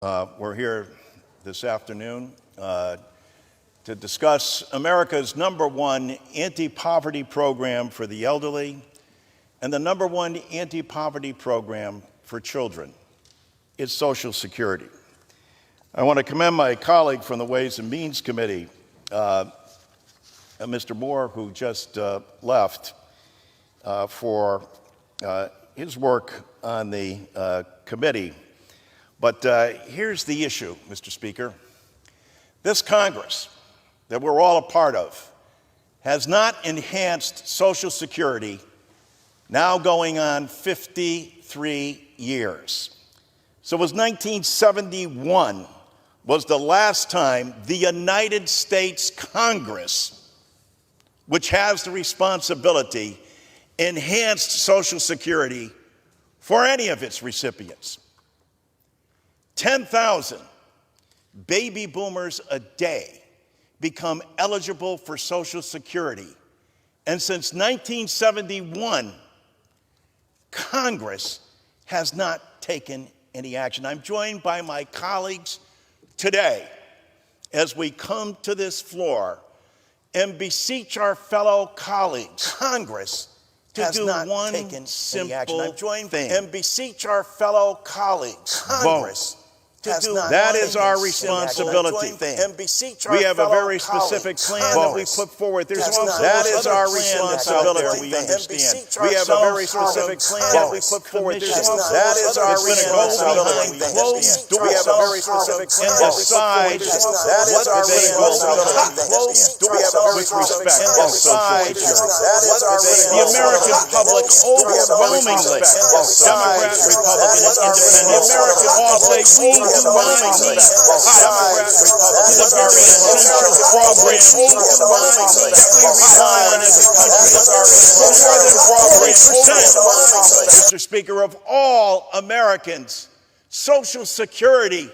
We're here this afternoon to discuss America's #1 anti-poverty program for the elderly and the #1 anti-poverty program for children. It's Social Security. I want to commend my colleague from the Ways and Means Committee, Mr. Moore, who just left, for his work on the committee. But here's the issue, Mr. Speaker. This Congress that we're all a part of has not enhanced Social Security, now going on 53 years. So it was 1971 was the last time the United States Congress, which has the responsibility, enhanced Social Security for any of its recipients. 10,000 baby boomers a day become eligible for Social Security. And since 1971, Congress has not taken any action. I'm joined by my colleagues today as we come to this floor and beseech our fellow colleagues, Congress, to do one simple thing. And beseech our fellow colleagues, Congress, that is our responsibility. We have a very specific plan that we put forward. That is our responsibility, we understand. We have a very specific plan that we put forward. That is our responsibility. We have a very specific plan and decide what they will with respect to Social Security. The American public overwhelmingly, Democrat, Republican, and Independent, the American all say we do not need Democrat, Republican, the very essential program that we rely on as a country. For more than 40%, Mr. Speaker, of all Americans, Social Security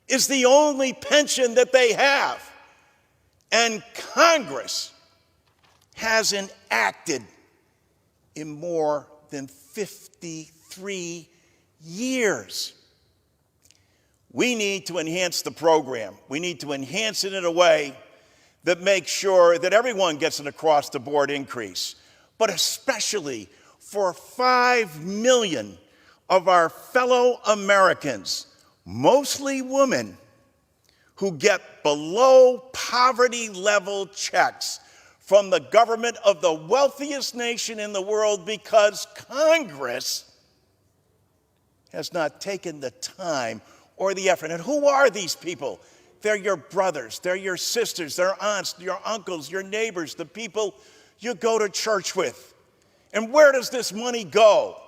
is the only pension that they have. And Congress hasn't acted in more than 53 years. We need to enhance the program. We need to enhance it in a way that makes sure that everyone gets an across-the-board increase, but especially for 5 million of our fellow Americans, mostly women, who get below poverty-level checks from the government of the wealthiest nation in the world because Congress has not taken the time or the effort. And who are these people? They're your brothers, they're your sisters, their aunts, your uncles, your neighbors, the people you go to church with. And where does this money go?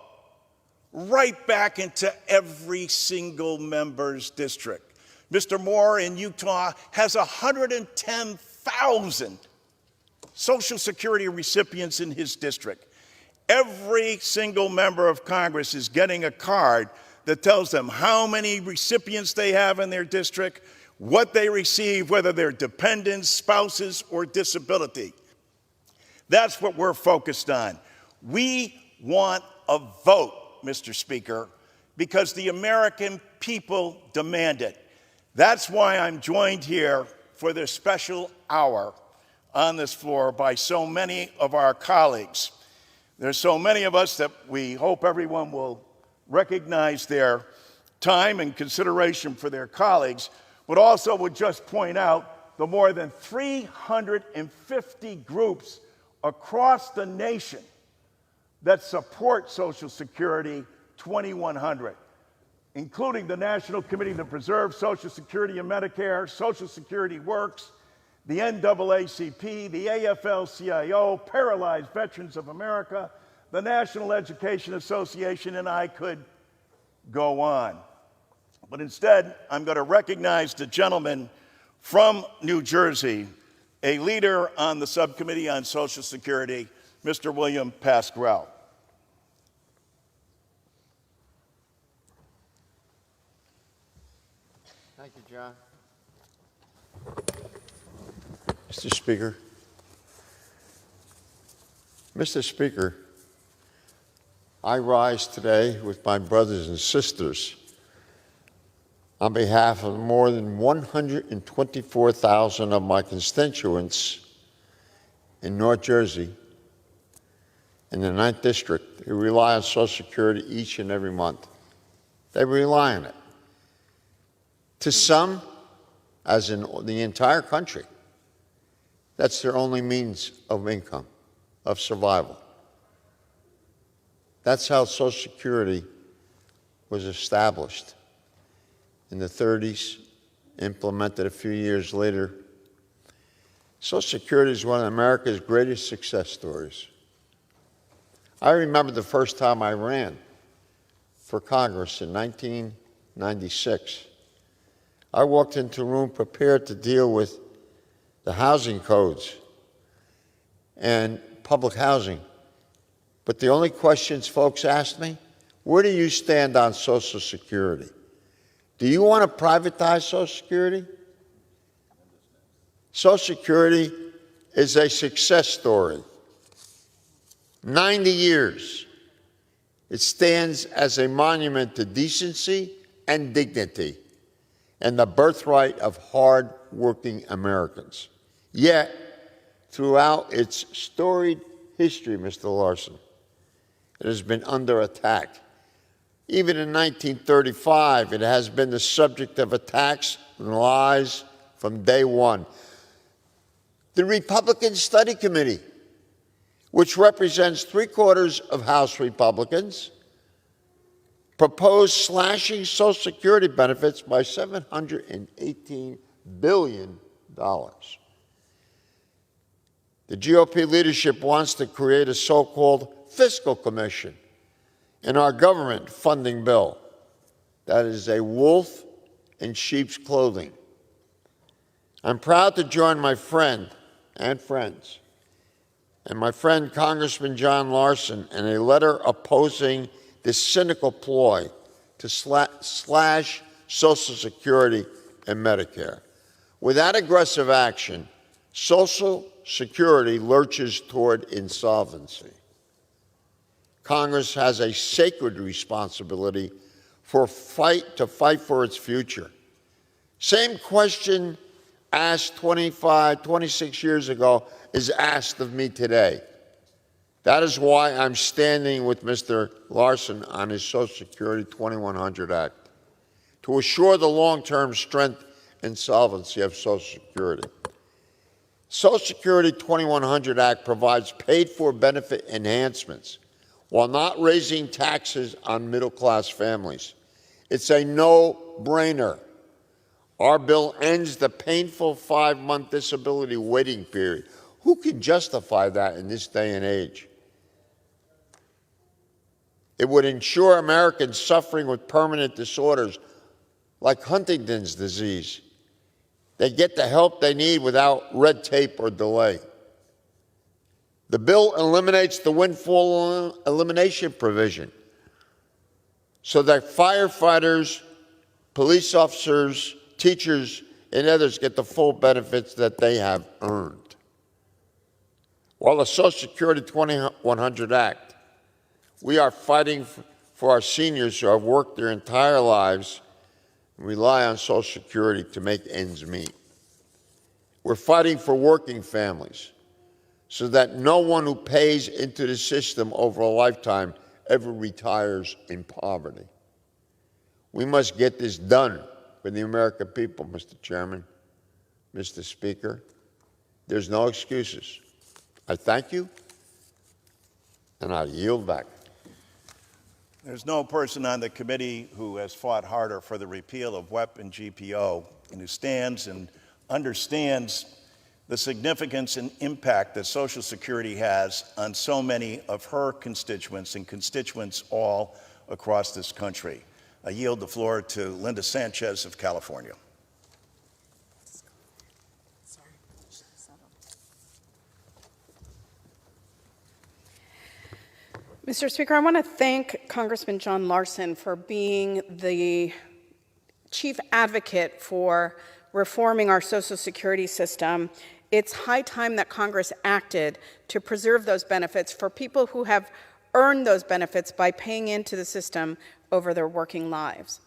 Right back into every single member's district. Mr. Moore in Utah has 110,000 Social Security recipients in his district. Every single member of Congress is getting a card that tells them how many recipients they have in their district, what they receive, whether they're dependents, spouses, or disability. That's what we're focused on. We want a vote, Mr. Speaker, because the American people demand it. That's why I'm joined here for this special hour on this floor by so many of our colleagues. There's so many of us that we hope everyone will recognize their time and consideration for their colleagues, but also would just point out the more than 350 groups across the nation that support Social Security, 2,100, including the National Committee to Preserve Social Security and Medicare, Social Security Works, the NAACP, the AFL-CIO, Paralyzed Veterans of America, the National Education Association, and I could go on. But instead, I'm going to recognize the gentleman from New Jersey, a leader on the Subcommittee on Social Security, Mr. William Pasquale. Thank you, John. Mr. Speaker. Mr. Speaker, I rise today with my brothers and sisters on behalf of more than 124,000 of my constituents in North Jersey, in the 9th District, who rely on Social Security each and every month. They rely on it. To some, as in the entire country, that's their only means of income, of survival. That's how Social Security was established in the 30s, implemented a few years later. Social Security is one of America's greatest success stories. I remember the first time I ran for Congress in 1996. I walked into a room prepared to deal with the housing codes and public housing. But the only questions folks asked me, where do you stand on Social Security? Do you want to privatize Social Security? Social Security is a success story. 90 years. It stands as a monument to decency and dignity and the birthright of hard-working Americans. Yet, throughout its storied history, Mr. Larson, it has been under attack. Even in 1935, it has been the subject of attacks and lies from day one. The Republican Study Committee, which represents 3/4 of House Republicans, proposed slashing Social Security benefits by $718 billion. The GOP leadership wants to create a so-called fiscal commission in our government funding bill. That is a wolf in sheep's clothing. I'm proud to join my friend and friends and my friend Congressman John Larson in a letter opposing this cynical ploy to slash Social Security and Medicare. Without aggressive action, Social Security lurches toward insolvency. Congress has a sacred responsibility to fight for its future. Same question asked 25, 26 years ago is asked of me today. That is why I'm standing with Mr. Larson on his Social Security 2100 Act, to assure the long-term strength and solvency of Social Security. Social Security 2100 Act provides paid-for benefit enhancements while not raising taxes on middle-class families. It's a no-brainer. Our bill ends the painful 5-month disability waiting period. Who can justify that in this day and age? It would ensure Americans suffering with permanent disorders like Huntington's disease, they get the help they need without red tape or delay. The bill eliminates the windfall elimination provision so that firefighters, police officers, teachers, and others get the full benefits that they have earned. While the Social Security 2100 Act, we are fighting for our seniors who have worked their entire lives and rely on Social Security to make ends meet. We're fighting for working families so that no one who pays into the system over a lifetime ever retires in poverty. We must get this done for the American people, Mr. Chairman, Mr. Speaker. There's no excuses. I thank you, and I yield back. There's no person on the committee who has fought harder for the repeal of WEP and GPO and who stands and understands the significance and impact that Social Security has on so many of her constituents and constituents all across this country. I yield the floor to Linda Sanchez of California. Mr. Speaker, I want to thank Congressman John Larson for being the chief advocate for reforming our Social Security system. It's high time that Congress acted to preserve those benefits for people who have earned those benefits by paying into the system over their working lives.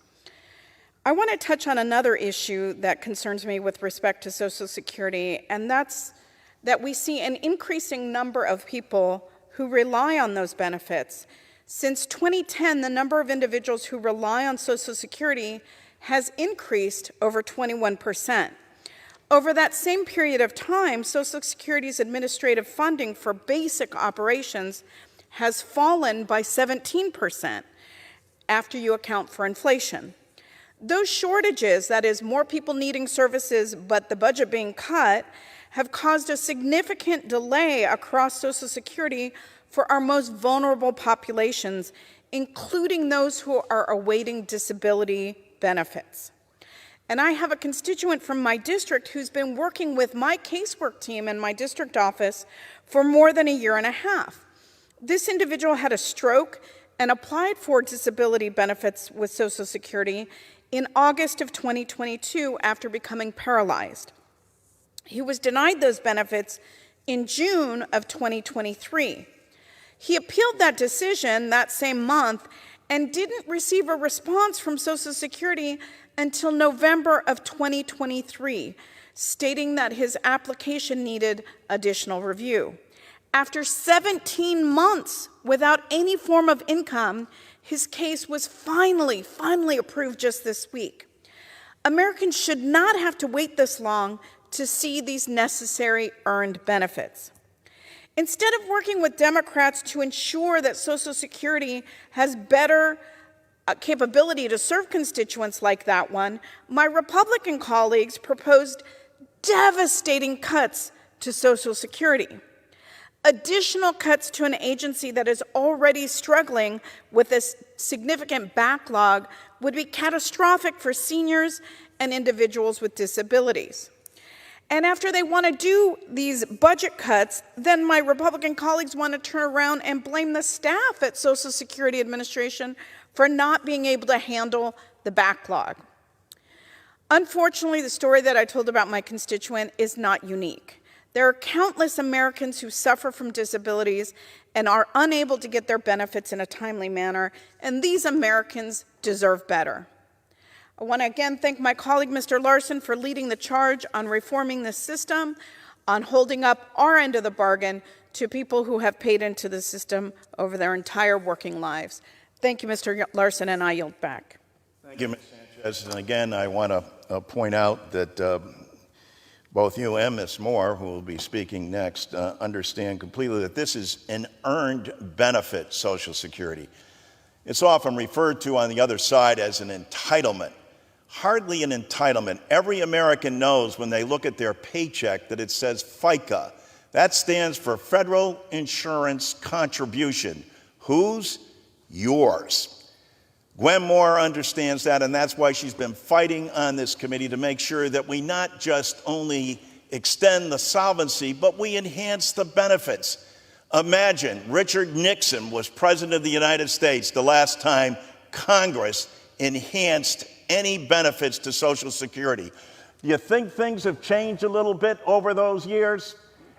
I want to touch on another issue that concerns me with respect to Social Security, and that's that we see an increasing number of people who rely on those benefits. Since 2010, the number of individuals who rely on Social Security has increased over 21%. Over that same period of time, Social Security's administrative funding for basic operations has fallen by 17% after you account for inflation. Those shortages, that is, more people needing services but the budget being cut, have caused a significant delay across Social Security for our most vulnerable populations, including those who are awaiting disability benefits. And I have a constituent from my district who's been working with my casework team in my district office for more than a year and a half. This individual had a stroke and applied for disability benefits with Social Security in August of 2022 after becoming paralyzed. He was denied those benefits in June of 2023. He appealed that decision that same month and didn't receive a response from Social Security until November of 2023, stating that his application needed additional review. After 17 months without any form of income, his case was finally approved just this week. Americans should not have to wait this long to see these necessary earned benefits. Instead of working with Democrats to ensure that Social Security has better capability to serve constituents like that one, my Republican colleagues proposed devastating cuts to Social Security. Additional cuts to an agency that is already struggling with a significant backlog would be catastrophic for seniors and individuals with disabilities. And after they want to do these budget cuts, then my Republican colleagues want to turn around and blame the staff at Social Security Administration for not being able to handle the backlog. Unfortunately, the story that I told about my constituent is not unique. There are countless Americans who suffer from disabilities and are unable to get their benefits in a timely manner, and these Americans deserve better. I want to again thank my colleague, Mr. Larson, for leading the charge on reforming this system, on holding up our end of the bargain to people who have paid into the system over their entire working lives. Thank you, Mr. Larson, and I yield back. Thank you, Ms. Sanchez. And again, I want to point out that both you and Ms. Moore, who will be speaking next, understand completely that this is an earned benefit, Social Security. It's often referred to on the other side as an entitlement. Hardly an entitlement. Every American knows when they look at their paycheck that it says FICA. That stands for Federal Insurance Contribution. Whose? Yours. Gwen Moore understands that, and that's why she's been fighting on this committee to make sure that we not just only extend the solvency, but we enhance the benefits. Imagine Richard Nixon was president of the United States the last time Congress enhanced any benefits to Social Security. Do you think things have changed a little bit over those years?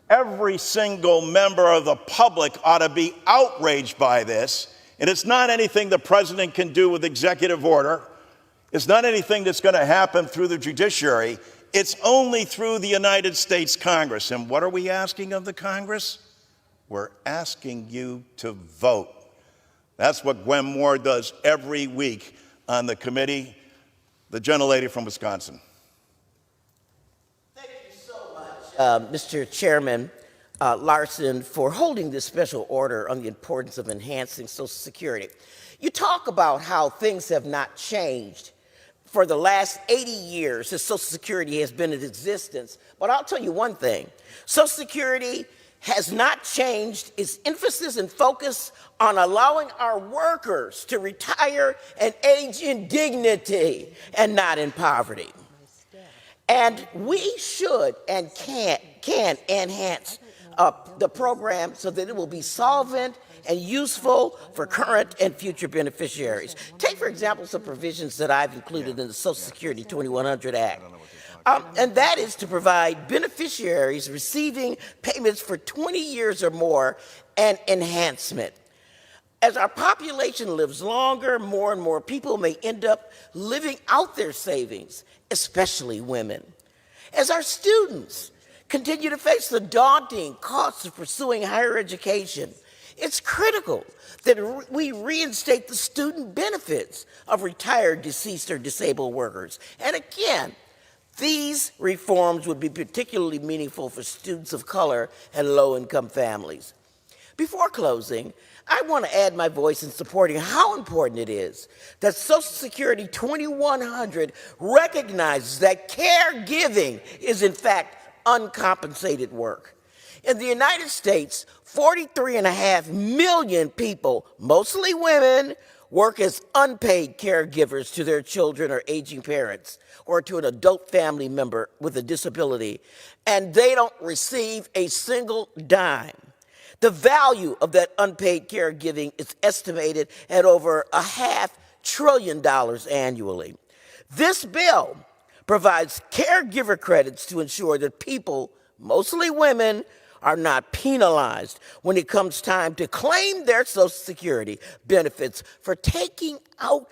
Every single member of the public ought to be outraged by this. And it's not anything the president can do with executive order. It's not anything that's going to happen through the judiciary. It's only through the United States Congress. And what are we asking of the Congress? We're asking you to vote. That's what Gwen Moore does every week on the committee. The gentlelady from Wisconsin. Thank you so much, Mr. Chairman Larson, for holding this special order on the importance of enhancing Social Security. You talk about how things have not changed for the last 80 years since Social Security has been in existence, but I'll tell you one thing. Social Security has not changed its emphasis and focus on allowing our workers to retire and age in dignity and not in poverty. And we should and can enhance the program so that it will be solvent and useful for current and future beneficiaries. Take, for example, some provisions that I've included in the Social Security 2100 Act. And that is to provide beneficiaries receiving payments for 20 years or more an enhancement. As our population lives longer, more and more people may end up living out their savings, especially women. As our students continue to face the daunting costs of pursuing higher education, it's critical that we reinstate the student benefits of retired, deceased, or disabled workers. And again, these reforms would be particularly meaningful for students of color and low-income families. Before closing, I want to add my voice in supporting how important it is that Social Security 2100 recognizes that caregiving is, in fact, uncompensated work. In the United States, 43.5 million people, mostly women, work as unpaid caregivers to their children or aging parents, or to an adult family member with a disability, and they don't receive a single dime. The value of that unpaid caregiving is estimated at over $500 billion annually. This bill provides caregiver credits to ensure that people, mostly women, are not penalized when it comes time to claim their Social Security benefits for taking out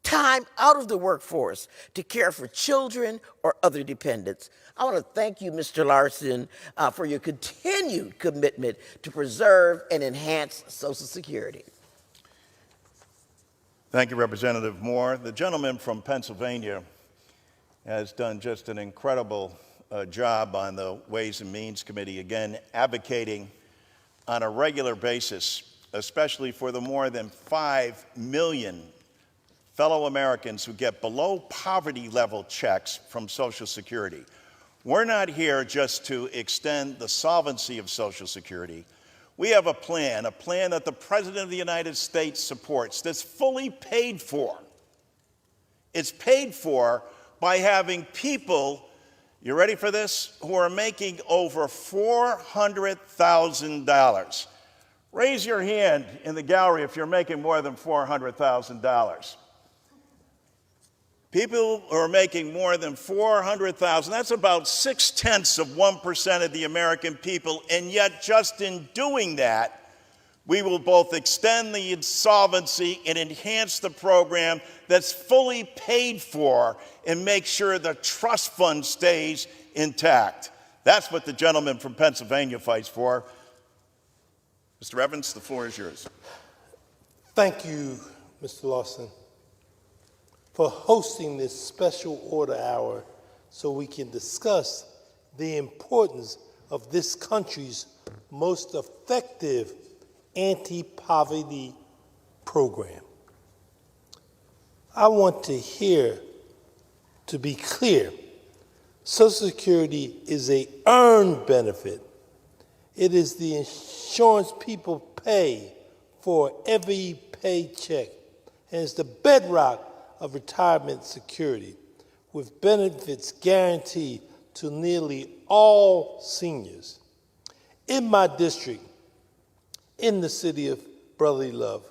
time out of the workforce to care for children or other dependents. I want to thank you, Mr. Larson, for your continued commitment to preserve and enhance Social Security. Thank you, Representative Moore. The gentleman from Pennsylvania has done just an incredible job on the Ways and Means Committee, again, advocating on a regular basis, especially for the more than 5 million fellow Americans who get below poverty level checks from Social Security. We're not here just to extend the solvency of Social Security. We have a plan that the President of the United States supports, that's fully paid for. It's paid for by having people, you ready for this, who are making over $400,000. Raise your hand in the gallery if you're making more than $400,000. People who are making more than $400,000, that's about 0.6% of the American people, and yet just in doing that, we will both extend the insolvency and enhance the program that's fully paid for and make sure the trust fund stays intact. That's what the gentleman from Pennsylvania fights for. Mr. Evans, the floor is yours. Thank you, Mr. Larson, for hosting this special order hour so we can discuss the importance of this country's most effective anti-poverty program. I want to be clear, Social Security is an earned benefit. It is the insurance people pay for every paycheck, and it's the bedrock of retirement security, with benefits guaranteed to nearly all seniors. In my district, in the city of brotherly love,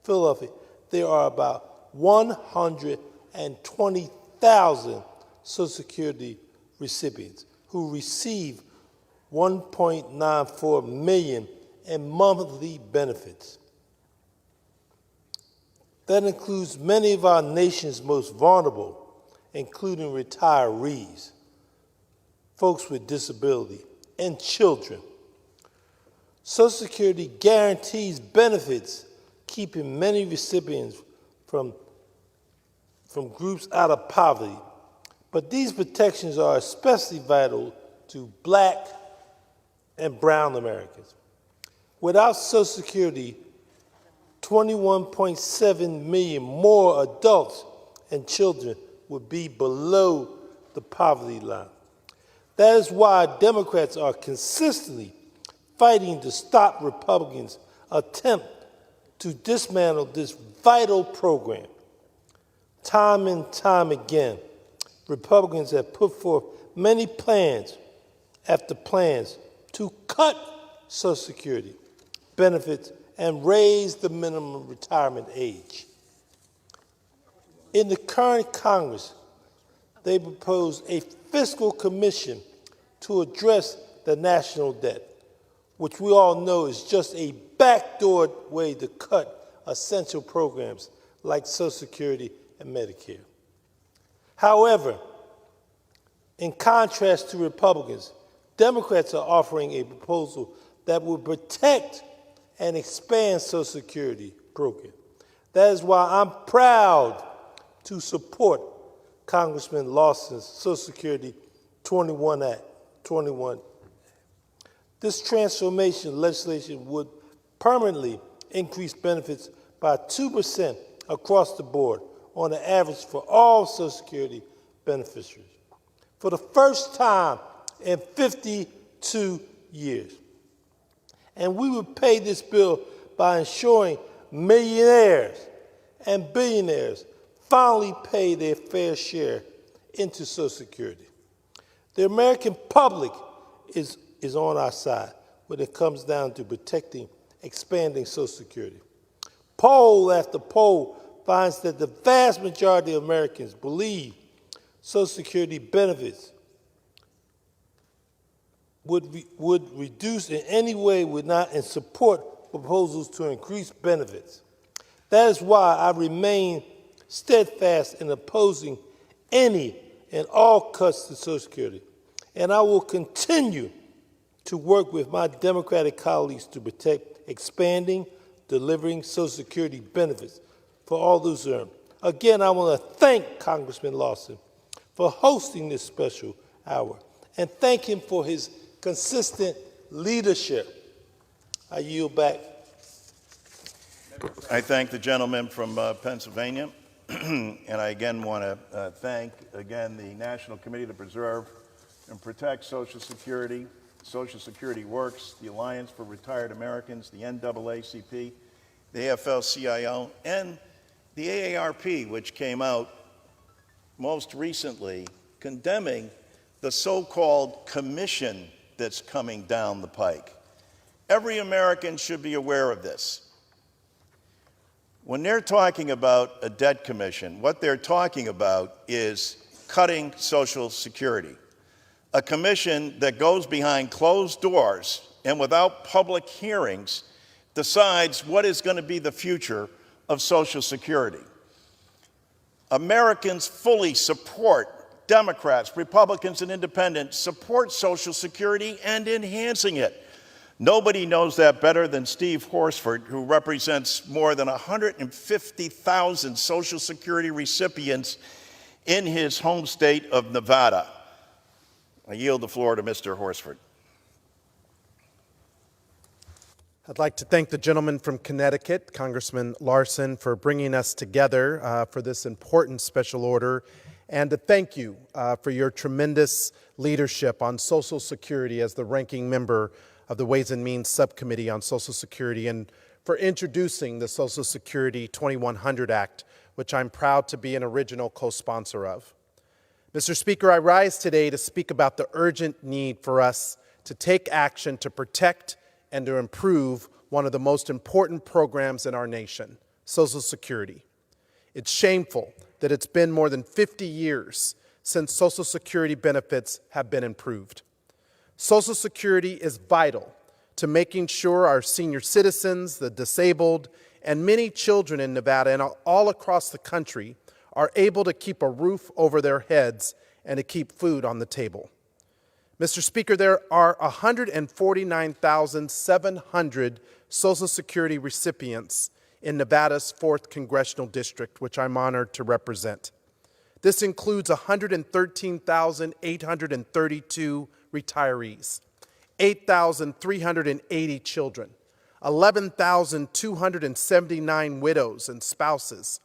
Philadelphia, there are about 120,000 Social Security recipients who receive $1.94 million in monthly benefits. That includes many of our nation's most vulnerable, including retirees, folks with disability, and children. Social Security guarantees benefits, keeping many recipients from groups out of poverty. But these protections are especially vital to Black and brown Americans. Without Social Security, 21.7 million more adults and children would be below the poverty line. That is why Democrats are consistently fighting to stop Republicans' attempt to dismantle this vital program. Time and time again, Republicans have put forth many plans after plans to cut Social Security benefits and raise the minimum retirement age. In the current Congress, they propose a fiscal commission to address the national debt, which we all know is just a backdoor way to cut essential programs like Social Security and Medicare. However, in contrast to Republicans, Democrats are offering a proposal that will protect and expand Social Security program. That is why I'm proud to support Congressman Larson's Social Security 21 Act. This transformation legislation would permanently increase benefits by 2% across the board on the average for all Social Security beneficiaries for the first time in 52 years. And we would pay this bill by ensuring millionaires and billionaires finally pay their fair share into Social Security. The American public is on our side when it comes down to protecting, expanding Social Security. Poll after poll finds that the vast majority of Americans believe Social Security benefits would reduce in any way would not and support proposals to increase benefits. That is why I remain steadfast in opposing any and all cuts to Social Security. And I will continue to work with my Democratic colleagues to protect expanding, delivering Social Security benefits for all those who earn. Again, I want to thank Congressman Larson for hosting this special hour and thank him for his consistent leadership. I yield back. I thank the gentleman from Pennsylvania, and I again want to thank again the National Committee to Preserve and Protect Social Security, Social Security Works, the Alliance for Retired Americans, the NAACP, the AFL-CIO, and the AARP, which came out most recently condemning the so-called commission that's coming down the pike. Every American should be aware of this. When they're talking about a debt commission, what they're talking about is cutting Social Security. A commission that goes behind closed doors and without public hearings decides what is going to be the future of Social Security. Americans fully support Democrats, Republicans, and independents support Social Security and enhancing it. Nobody knows that better than Steve Horsford, who represents more than 150,000 Social Security recipients in his home state of Nevada. I yield the floor to Mr. Horsford. I'd like to thank the gentleman from Connecticut, Congressman Larson, for bringing us together for this important special order, and to thank you for your tremendous leadership on Social Security as the ranking member of the Ways and Means Subcommittee on Social Security, and for introducing the Social Security 2100 Act, which I'm proud to be an original co-sponsor of. Mr. Speaker, I rise today to speak about the urgent need for us to take action to protect and to improve one of the most important programs in our nation, Social Security. It's shameful that it's been more than 50 years since Social Security benefits have been improved. Social Security is vital to making sure our senior citizens, the disabled, and many children in Nevada and all across the country are able to keep a roof over their heads and to keep food on the table. Mr. Speaker, there are 149,700 Social Security recipients in Nevada's 4th Congressional District, which I'm honored to represent. This includes 113,832 retirees, 8,380 children, 11,279 widows and spouses,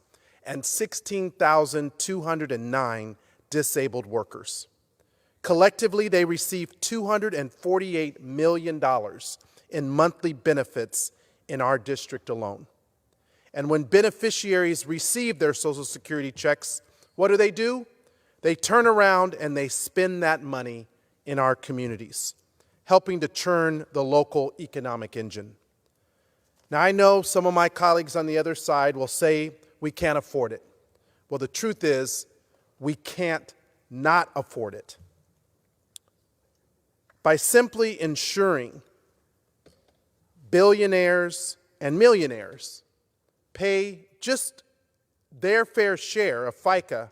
and 16,209 disabled workers. Collectively, they received $248 million in monthly benefits in our district alone. And when beneficiaries receive their Social Security checks, what do? They turn around and they spend that money in our communities, helping to churn the local economic engine. Now, I know some of my colleagues on the other side will say we can't afford it. Well, the truth is, we can't not afford it. By simply ensuring billionaires and millionaires pay just their fair share of FICA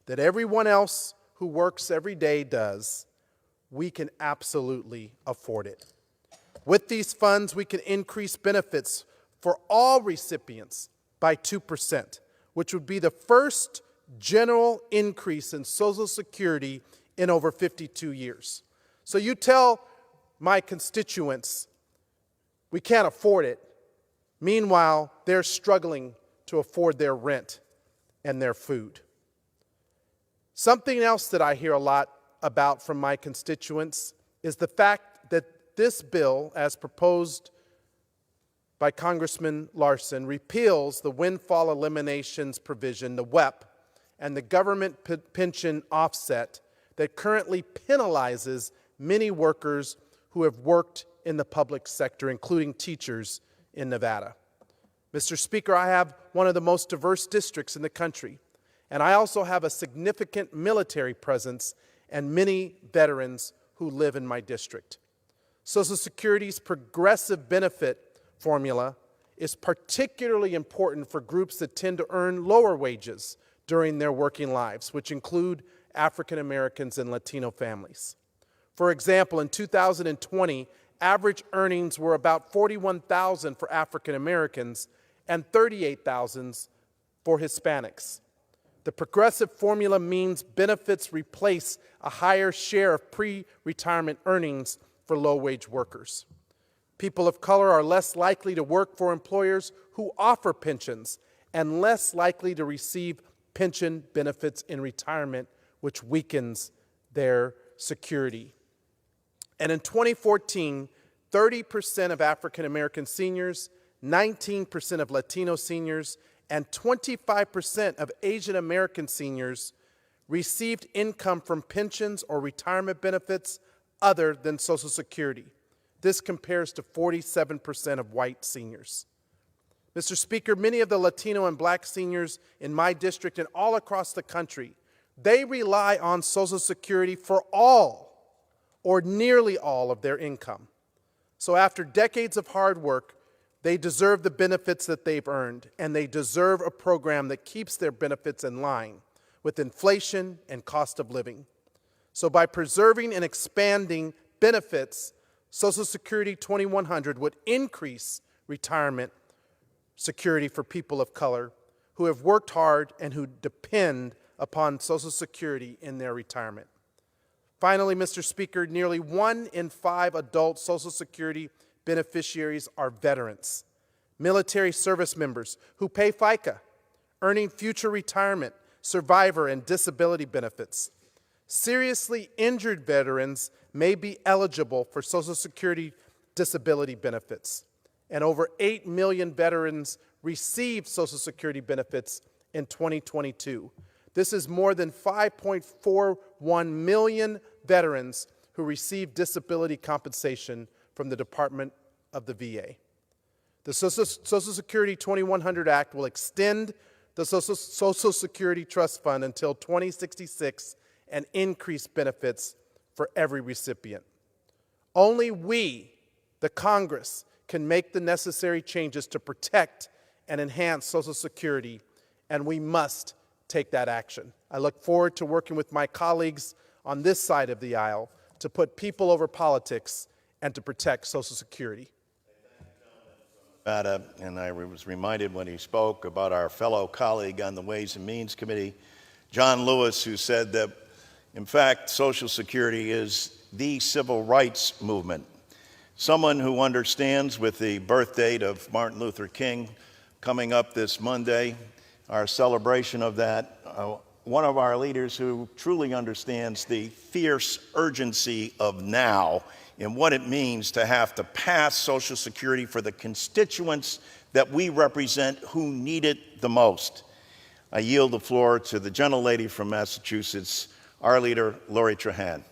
that everyone else who works every day does, we can absolutely afford it. With these funds, we can increase benefits for all recipients by 2%, which would be the first general increase in Social Security in over 52 years. So you tell my constituents we can't afford it. Meanwhile, they're struggling to afford their rent and their food. Something else that I hear a lot about from my constituents is the fact that this bill, as proposed by Congressman Larson, repeals the windfall eliminations provision, the WEP, and the government pension offset that currently penalizes many workers who have worked in the public sector, including teachers in Nevada. Mr. Speaker, I have one of the most diverse districts in the country, and I also have a significant military presence and many veterans who live in my district. Social Security's progressive benefit formula is particularly important for groups that tend to earn lower wages during their working lives, which include African Americans and Latino families. For example, in 2020, average earnings were about $41,000 for African Americans and $38,000 for Hispanics. The progressive formula means benefits replace a higher share of pre-retirement earnings for low-wage workers. People of color are less likely to work for employers who offer pensions and less likely to receive pension benefits in retirement, which weakens their security. And in 2014, 30% of African American seniors, 19% of Latino seniors, and 25% of Asian American seniors received income from pensions or retirement benefits other than Social Security. This compares to 47% of white seniors. Mr. Speaker, many of the Latino and Black seniors in my district and all across the country, they rely on Social Security for all or nearly all of their income. So after decades of hard work, they deserve the benefits that they've earned, and they deserve a program that keeps their benefits in line with inflation and cost of living. So by preserving and expanding benefits, Social Security 2100 would increase retirement security for people of color who have worked hard and who depend upon Social Security in their retirement. Finally, Mr. Speaker, nearly 1 in 5 adult Social Security beneficiaries are veterans, military service members who pay FICA, earning future retirement, survivor, and disability benefits. Seriously injured veterans may be eligible for Social Security disability benefits, and over 8 million veterans received Social Security benefits in 2022. This is more than 5.41 million veterans who receive disability compensation from the Department of the VA. The Social Security 2100 Act will extend the Social Security Trust Fund until 2066 and increase benefits for every recipient. Only we, the Congress, can make the necessary changes to protect and enhance Social Security, and we must take that action. I look forward to working with my colleagues on this side of the aisle to put people over politics and to protect Social Security. And I was reminded when he spoke about our fellow colleague on the Ways and Means Committee, John Lewis, who said that, in fact, Social Security is the civil rights movement. Someone who understands, with the birth date of Martin Luther King coming up this Monday, our celebration of that, one of our leaders who truly understands the fierce urgency of now and what it means to have to pass Social Security for the constituents that we represent who need it the most. I yield the floor to the gentlelady from Massachusetts, our leader, Lori Trahan.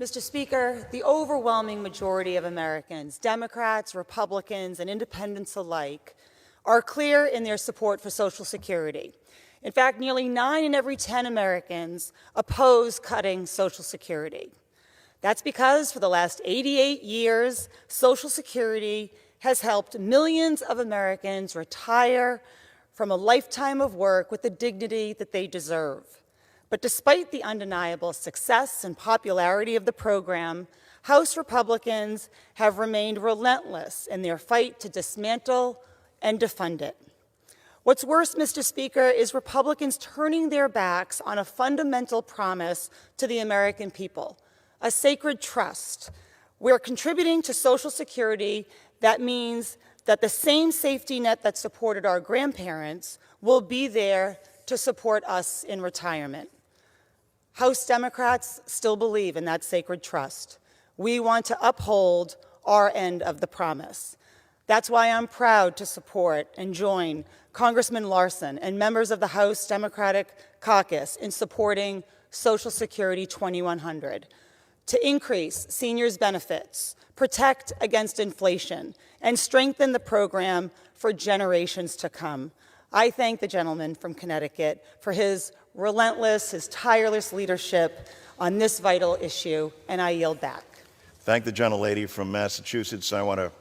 Mr. Speaker, the overwhelming majority of Americans, Democrats, Republicans, and independents alike, are clear in their support for Social Security. In fact, nearly 9 in every 10 Americans oppose cutting Social Security. That's because for the last 88 years, Social Security has helped millions of Americans retire from a lifetime of work with the dignity that they deserve. But despite the undeniable success and popularity of the program, House Republicans have remained relentless in their fight to dismantle and defund it. What's worse, Mr. Speaker, is Republicans turning their backs on a fundamental promise to the American people, a sacred trust. We're contributing to Social Security. That means that the same safety net that supported our grandparents will be there to support us in retirement. House Democrats still believe in that sacred trust. We want to uphold our end of the promise. That's why I'm proud to support and join Congressman Larson and members of the House Democratic Caucus in supporting Social Security 2100 to increase seniors' benefits, protect against inflation, and strengthen the program for generations to come. I thank the gentleman from Connecticut for his relentless, his tireless leadership on this vital issue, and I yield back. Thank the gentlelady from Massachusetts. I want to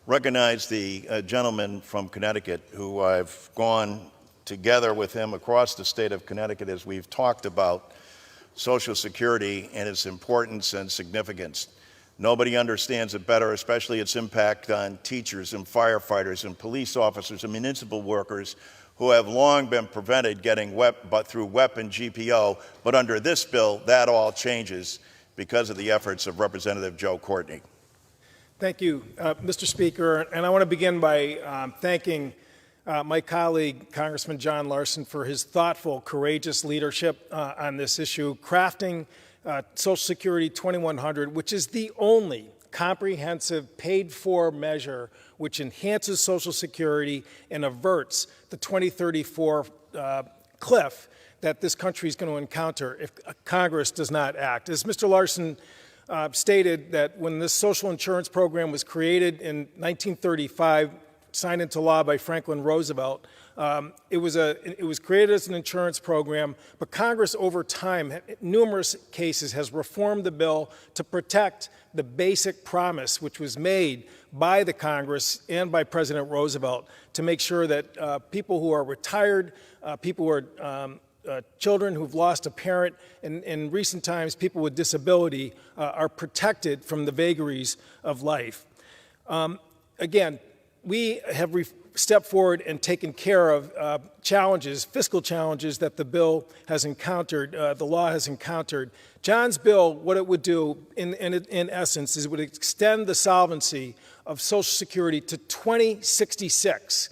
recognize the gentleman from Connecticut, who I've gone together with him across the state of Connecticut as we've talked about Social Security and its importance and significance. Nobody understands it better, especially its impact on teachers and firefighters and police officers and municipal workers who have long been prevented getting through WEP and GPO, but under this bill, that all changes because of the efforts of Representative Joe Courtney. Thank you, Mr. Speaker, and I want to begin by thanking my colleague, Congressman John Larson, for his thoughtful, courageous leadership on this issue, crafting Social Security 2100, which is the only comprehensive paid-for measure which enhances Social Security and averts the 2034 cliff that this country is going to encounter if Congress does not act. As Mr. Larson stated, that when this social insurance program was created in 1935, signed into law by Franklin Roosevelt, it was created as an insurance program, but Congress over time, in numerous cases, has reformed the bill to protect the basic promise which was made by the Congress and by President Roosevelt to make sure that people who are retired, people who are children who've lost a parent, and in recent times, people with disability are protected from the vagaries of life. Again, we have stepped forward and taken care of challenges, fiscal challenges that the bill has encountered, the law has encountered. John's bill, what it would do, in essence, is it would extend the solvency of Social Security to 2066.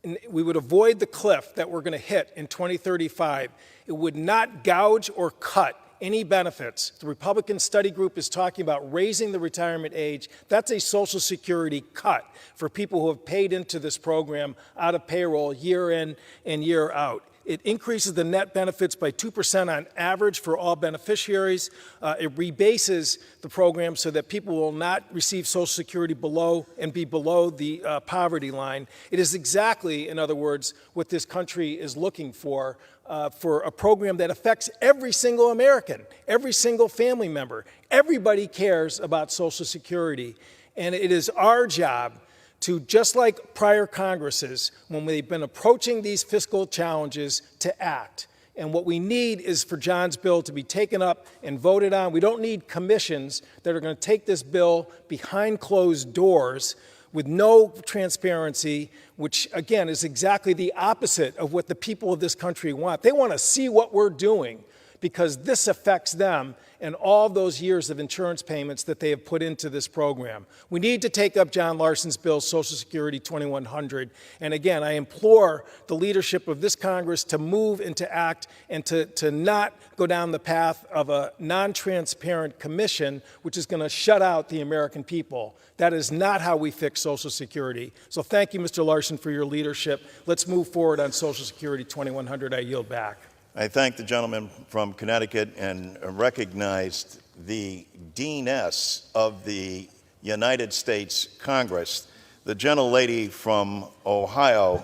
And we would avoid the cliff that we're going to hit in 2035. It would not gouge or cut any benefits. The Republican study group is talking about raising the retirement age. That's a Social Security cut for people who have paid into this program out of payroll year in and year out. It increases the net benefits by 2% on average for all beneficiaries. It rebases the program so that people will not receive Social Security below and be below the poverty line. It is exactly, in other words, what this country is looking for a program that affects every single American, every single family member. Everybody cares about Social Security, and it is our job to, just like prior Congresses, when they've been approaching these fiscal challenges, to act. And what we need is for John's bill to be taken up and voted on. We don't need commissions that are going to take this bill behind closed doors with no transparency, which, again, is exactly the opposite of what the people of this country want. They want to see what we're doing because this affects them and all those years of insurance payments that they have put into this program. We need to take up John Larson's bill, Social Security 2100. And again, I implore the leadership of this Congress to move and to act and to not go down the path of a non-transparent commission, which is going to shut out the American people. That is not how we fix Social Security. So thank you, Mr. Larson, for your leadership. Let's move forward on Social Security 2100. I yield back. I thank the gentleman from Connecticut and recognized the deaness of the United States Congress, the gentlelady from Ohio,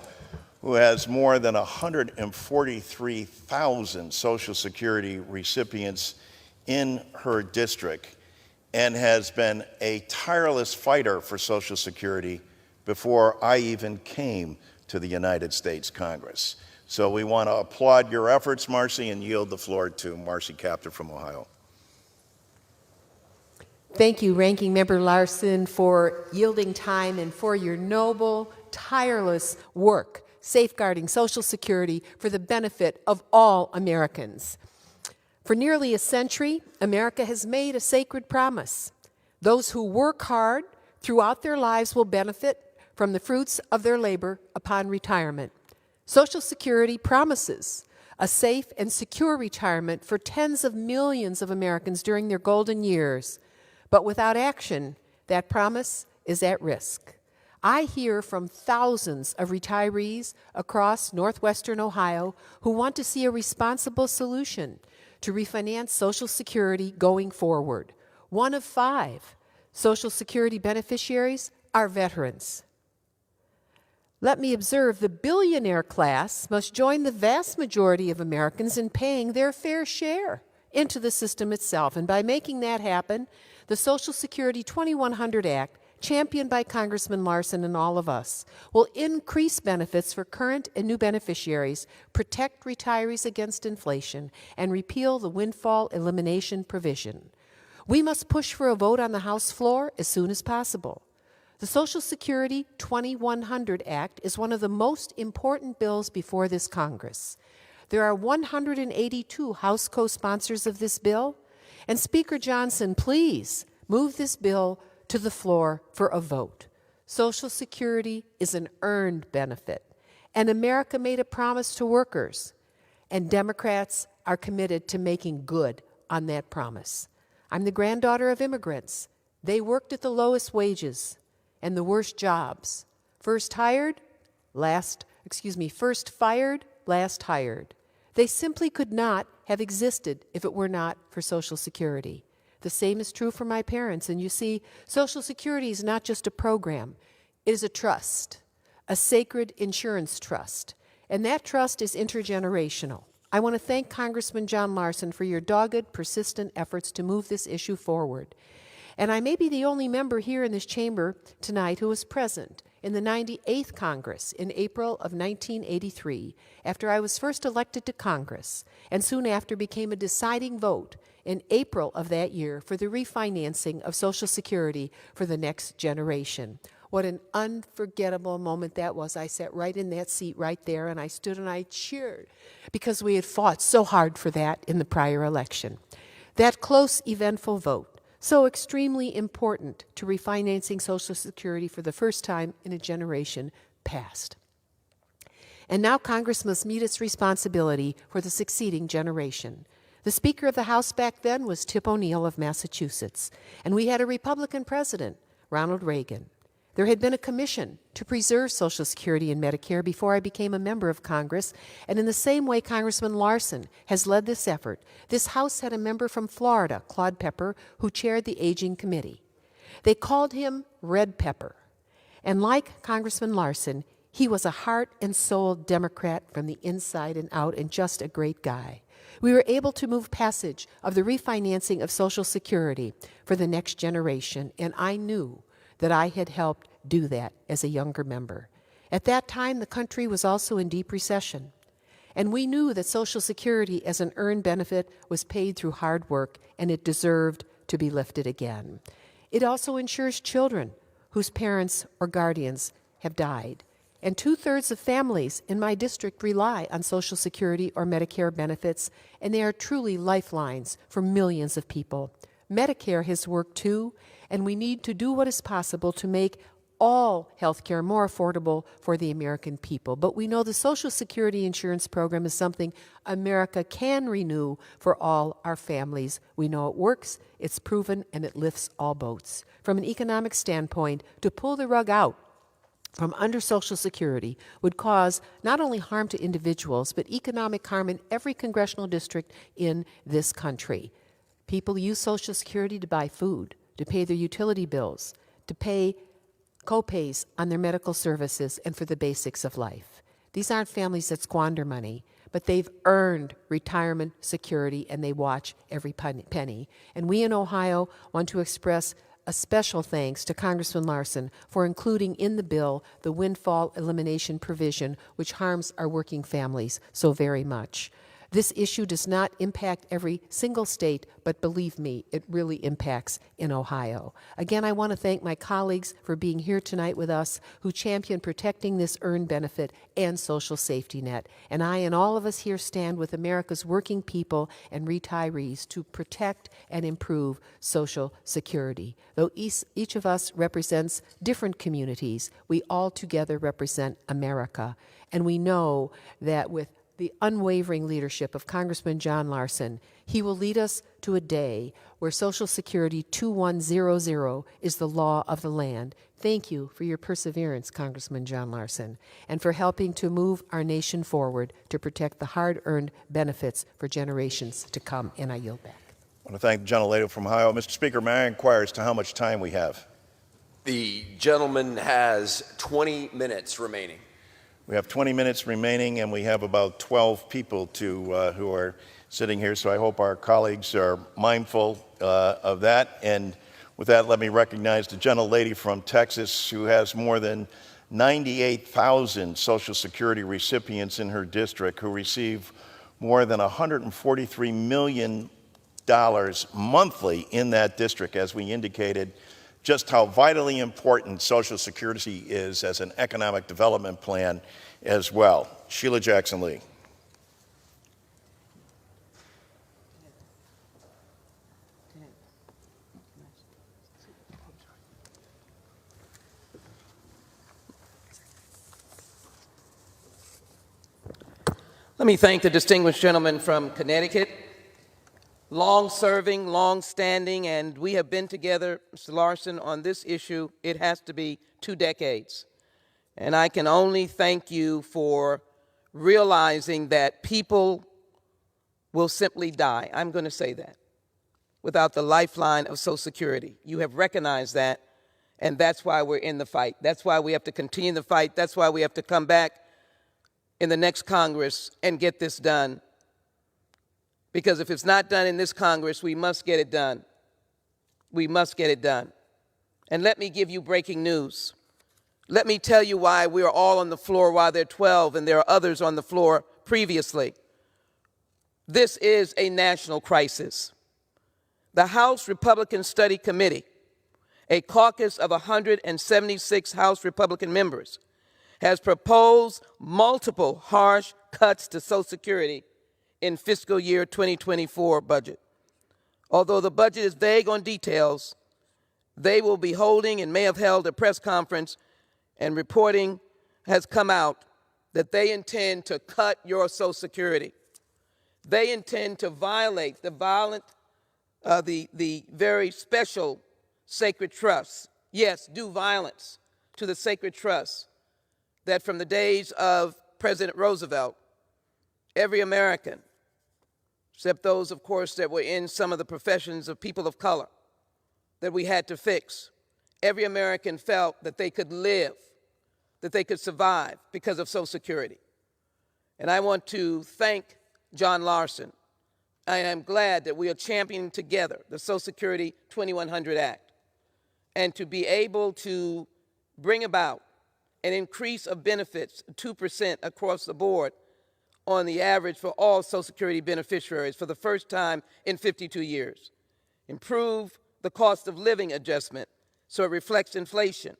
who has more than 143,000 Social Security recipients in her district. and has been a tireless fighter for Social Security before I even came to the United States Congress. So we want to applaud your efforts, Marcy, and yield the floor to Marcy Kaptur from Ohio. Thank you, Ranking Member Larson, for yielding time and for your noble, tireless work safeguarding Social Security for the benefit of all Americans. For nearly a century, America has made a sacred promise. Those who work hard throughout their lives will benefit from the fruits of their labor upon retirement. Social Security promises a safe and secure retirement for tens of millions of Americans during their golden years. But without action, that promise is at risk. I hear from thousands of retirees across northwestern Ohio who want to see a responsible solution to refinance Social Security going forward. 1 of 5 Social Security beneficiaries are veterans. Let me observe, the billionaire class must join the vast majority of Americans in paying their fair share into the system itself. And by making that happen, the Social Security 2100 Act, championed by Congressman Larson and all of us, will increase benefits for current and new beneficiaries, protect retirees against inflation, and repeal the windfall elimination provision. We must push for a vote on the House floor as soon as possible. The Social Security 2100 Act is one of the most important bills before this Congress. There are 182 House co-sponsors of this bill, and Speaker Johnson, please move this bill to the floor for a vote. Social Security is an earned benefit, and America made a promise to workers, and Democrats are committed to making good on that promise. I'm the granddaughter of immigrants. They worked at the lowest wages and the worst jobs. First fired, last hired. They simply could not have existed if it were not for Social Security. The same is true for my parents. And you see, Social Security is not just a program. It is a trust, a sacred insurance trust. And that trust is intergenerational. I want to thank Congressman John Larson for your dogged, persistent efforts to move this issue forward. And I may be the only member here in this chamber tonight who was present in the 98th Congress in April of 1983, after I was first elected to Congress, and soon after became a deciding vote in April of that year for the refinancing of Social Security for the next generation. What an unforgettable moment that was. I sat right in that seat right there, and I stood and I cheered because we had fought so hard for that in the prior election. That close, eventful vote, so extremely important to refinancing Social Security for the first time in a generation, passed. And now Congress must meet its responsibility for the succeeding generation. The Speaker of the House back then was Tip O'Neill of Massachusetts, and we had a Republican president, Ronald Reagan. There had been a commission to preserve Social Security and Medicare before I became a member of Congress, and in the same way Congressman Larson has led this effort, this House had a member from Florida, Claude Pepper, who chaired the Aging Committee. They called him Red Pepper, and like Congressman Larson, he was a heart and soul Democrat from the inside and out, and just a great guy. We were able to move passage of the refinancing of Social Security for the next generation, and I knew that I had helped do that as a younger member. At that time, the country was also in deep recession, and we knew that Social Security as an earned benefit was paid through hard work, and it deserved to be lifted again. It also insures children whose parents or guardians have died. And 2/3 of families in my district rely on Social Security or Medicare benefits, and they are truly lifelines for millions of people. Medicare has worked too, and we need to do what is possible to make all health care more affordable for the American people. But we know the Social Security insurance program is something America can renew for all our families. We know it works, it's proven, and it lifts all boats. From an economic standpoint, to pull the rug out from under Social Security would cause not only harm to individuals, but economic harm in every congressional district in this country. People use Social Security to buy food, to pay their utility bills, to pay co-pays on their medical services, and for the basics of life. These aren't families that squander money, but they've earned retirement security and they watch every penny. And we in Ohio want to express a special thanks to Congressman Larson for including in the bill the windfall elimination provision, which harms our working families so very much. This issue does not impact every single state, but believe me, it really impacts in Ohio. Again, I want to thank my colleagues for being here tonight with us who champion protecting this earned benefit and social safety net. And I and all of us here stand with America's working people and retirees to protect and improve Social Security. Though each of us represents different communities, we all together represent America. And we know that with the unwavering leadership of Congressman John Larson, he will lead us to a day where Social Security 2100 is the law of the land. Thank you for your perseverance, Congressman John Larson, and for helping to move our nation forward to protect the hard-earned benefits for generations to come. And I yield back. I want to thank the gentlelady from Ohio. Mr. Speaker, may I inquire as to how much time we have? The gentleman has 20 minutes remaining. We have 20 minutes remaining, and we have about 12 people who are sitting here, so I hope our colleagues are mindful of that. And with that, let me recognize the gentlelady from Texas who has more than 98,000 Social Security recipients in her district who receive more than $143 million monthly in that district, as we indicated just how vitally important Social Security is as an economic development plan as well. Sheila Jackson Lee. Let me thank the distinguished gentleman from Connecticut. Long-serving, long-standing, and we have been together, Mr. Larson, on this issue, it has to be 2 decades. And I can only thank you for realizing that people will simply die, I'm going to say that, without the lifeline of Social Security. You have recognized that, and that's why we're in the fight. That's why we have to continue the fight. That's why we have to come back in the next Congress and get this done. Because if it's not done in this Congress, we must get it done. We must get it done. And let me give you breaking news. Let me tell you why we are all on the floor while there are 12 and there are others on the floor previously. This is a national crisis. The House Republican Study Committee, a caucus of 176 House Republican members, has proposed multiple harsh cuts to Social Security in fiscal year 2024 budget. Although the budget is vague on details, they will be holding and may have held a press conference, and reporting has come out that they intend to cut your Social Security. They intend to violate the very special sacred trusts. Yes, do violence to the sacred trusts that from the days of President Roosevelt, every American, except those, of course, that were in some of the professions of people of color, that we had to fix. Every American felt that they could live, that they could survive because of Social Security. And I want to thank John Larson. I am glad that we are championing together the Social Security 2100 Act, and to be able to bring about an increase of benefits, 2% across the board, on the average for all Social Security beneficiaries for the first time in 52 years. Improve the cost of living adjustment so it reflects inflation.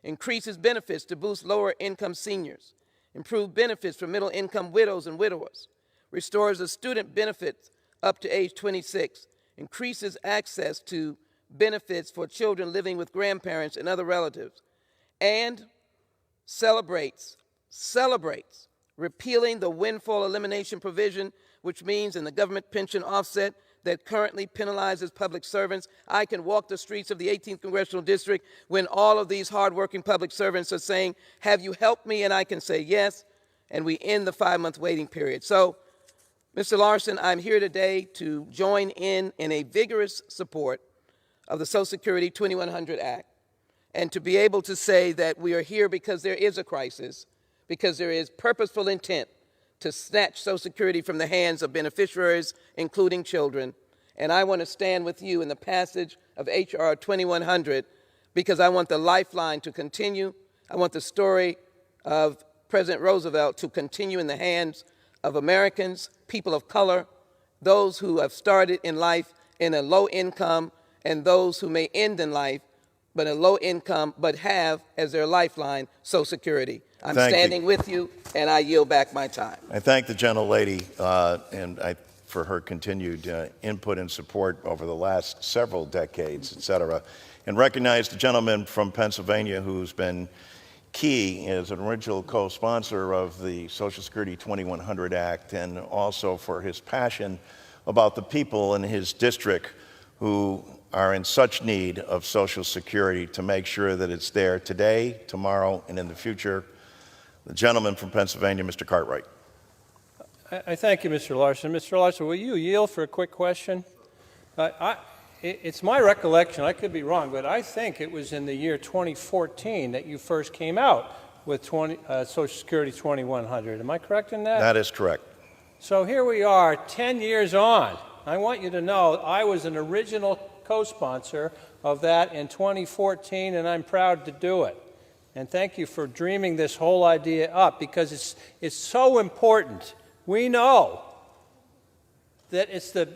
Increases benefits to boost lower income seniors. Improve benefits for middle income widows and widowers. Restores the student benefits up to age 26. Increases access to benefits for children living with grandparents and other relatives. And celebrates repealing the windfall elimination provision, which means in the government pension offset that currently penalizes public servants. I can walk the streets of the 18th Congressional District when all of these hardworking public servants are saying, have you helped me? And I can say yes, and we end the 5-month waiting period. So, Mr. Larson, I'm here today to join in a vigorous support of the Social Security 2100 Act, and to be able to say that we are here because there is a crisis, because there is purposeful intent to snatch Social Security from the hands of beneficiaries, including children. And I want to stand with you in the passage of H.R. 2100 because I want the lifeline to continue. I want the story of President Roosevelt to continue in the hands of Americans, people of color, those who have started in life in a low income, and those who may end in life but a low income but have as their lifeline Social Security. I'm standing with you, and I yield back my time. I thank the gentlelady for her continued input and support over the last several decades, et cetera, and recognize the gentleman from Pennsylvania who's been key as an original co-sponsor of the Social Security 2100 Act, and also for his passion about the people in his district who are in such need of Social Security, to make sure that it's there today, tomorrow, and in the future. The gentleman from Pennsylvania, Mr. Cartwright. I thank you, Mr. Larson. Mr. Larson, will you yield for a quick question? It's my recollection, I could be wrong, but I think it was in the year 2014 that you first came out with Social Security 2100. Am I correct in that? That is correct. So here we are, 10 years on. I want you to know I was an original co-sponsor of that in 2014, and I'm proud to do it. And thank you for dreaming this whole idea up, because it's so important. We know that it's the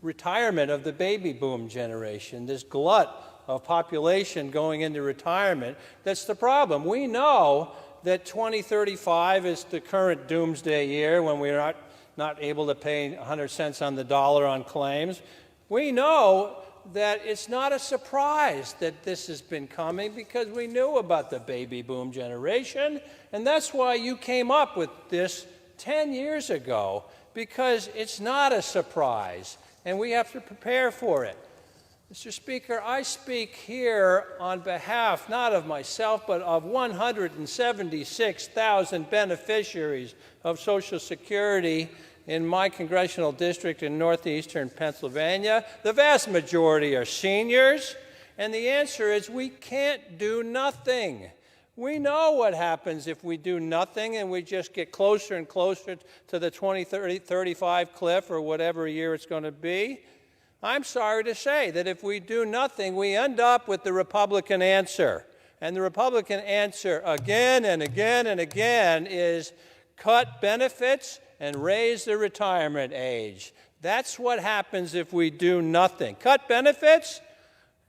retirement of the baby boom generation, this glut of population going into retirement, that's the problem. We know that 2035 is the current doomsday year when we're not able to pay 100 cents on the dollar on claims. We know that it's not a surprise that this has been coming, because we knew about the baby boom generation, and that's why you came up with this 10 years ago, because it's not a surprise, and we have to prepare for it. Mr. Speaker, I speak here on behalf not of myself, but of 176,000 beneficiaries of Social Security in my congressional district in northeastern Pennsylvania. The vast majority are seniors, and the answer is we can't do nothing. We know what happens if we do nothing and we just get closer and closer to the 2035 cliff, or whatever year it's going to be. I'm sorry to say that if we do nothing, we end up with the Republican answer. And the Republican answer again and again and again is cut benefits and raise the retirement age. That's what happens if we do nothing. Cut benefits?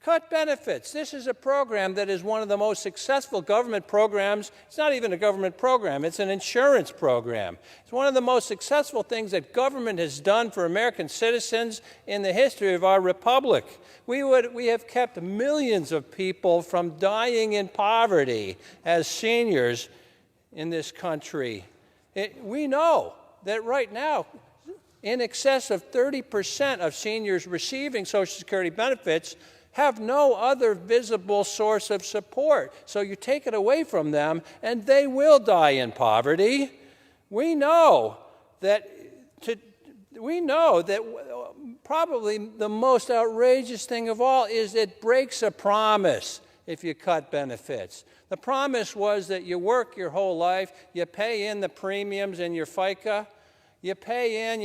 Cut benefits. This is a program that is one of the most successful government programs. It's not even a government program, it's an insurance program. It's one of the most successful things that government has done for American citizens in the history of our republic. We have kept millions of people from dying in poverty as seniors in this country. We know that right now, in excess of 30% of seniors receiving Social Security benefits have no other visible source of support. So you take it away from them, and they will die in poverty. We know that probably the most outrageous thing of all is it breaks a promise if you cut benefits. The promise was that you work your whole life, you pay in the premiums in your FICA, you pay in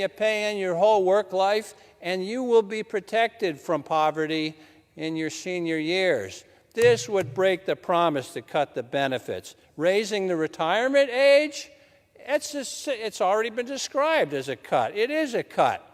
your whole work life, and you will be protected from poverty in your senior years. This would break the promise to cut the benefits. Raising the retirement age, it's already been described as a cut. It is a cut.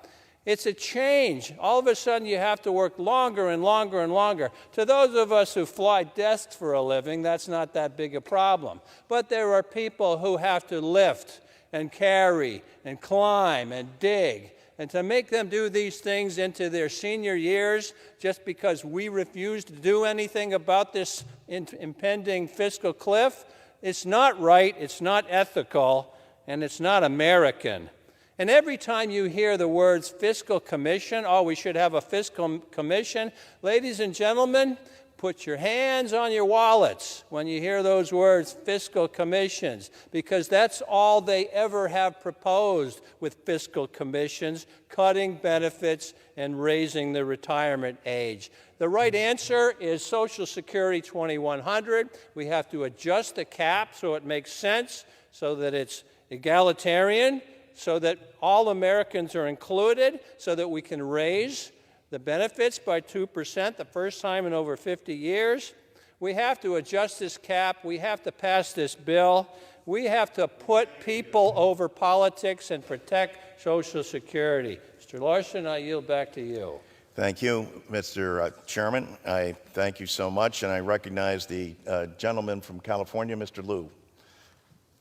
It's a change. All of a sudden, you have to work longer and longer and longer. To those of us who fly desks for a living, that's not that big a problem. But there are people who have to lift and carry and climb and dig. And to make them do these things into their senior years just because we refuse to do anything about this impending fiscal cliff, it's not right, it's not ethical, and it's not American. And every time you hear the words fiscal commission, oh, we should have a fiscal commission, ladies and gentlemen, put your hands on your wallets when you hear those words, fiscal commissions, because that's all they ever have proposed with fiscal commissions, cutting benefits and raising the retirement age. The right answer is Social Security 2100. We have to adjust the cap so it makes sense, so that it egalitarian, so that all Americans are included, so that we can raise the benefits by 2% the first time in over 50 years. We have to adjust this cap. We have to pass this bill. We have to put people over politics and protect Social Security. Mr. Larson, I yield back to you. Thank you, Mr. Chairman. I thank you so much, and I recognize the gentleman from California, Mr. Liu,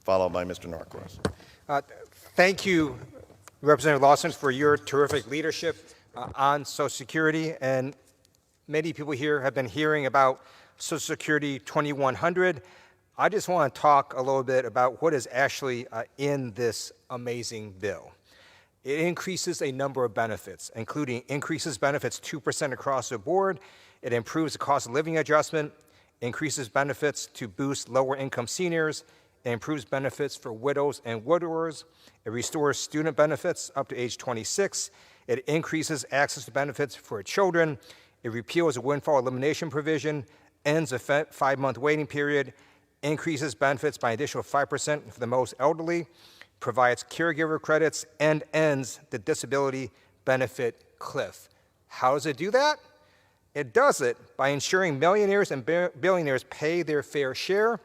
followed by Mr. Norcross. Thank you, Representative Lawson, for your terrific leadership on Social Security. And many people here have been hearing about Social Security 2100. I just want to talk a little bit about what is actually in this amazing bill. It increases a number of benefits, including increases benefits 2% across the board. It improves the cost of living adjustment, increases benefits to boost lower income seniors, it improves benefits for widows and widowers. It restores student benefits up to age 26. It increases access to benefits for children. It repeals a windfall elimination provision, ends a 5-month waiting period, increases benefits by an additional 5% for the most elderly, provides caregiver credits, and ends the disability benefit cliff. How does it do that? It does it by ensuring millionaires and billionaires pay their fair share,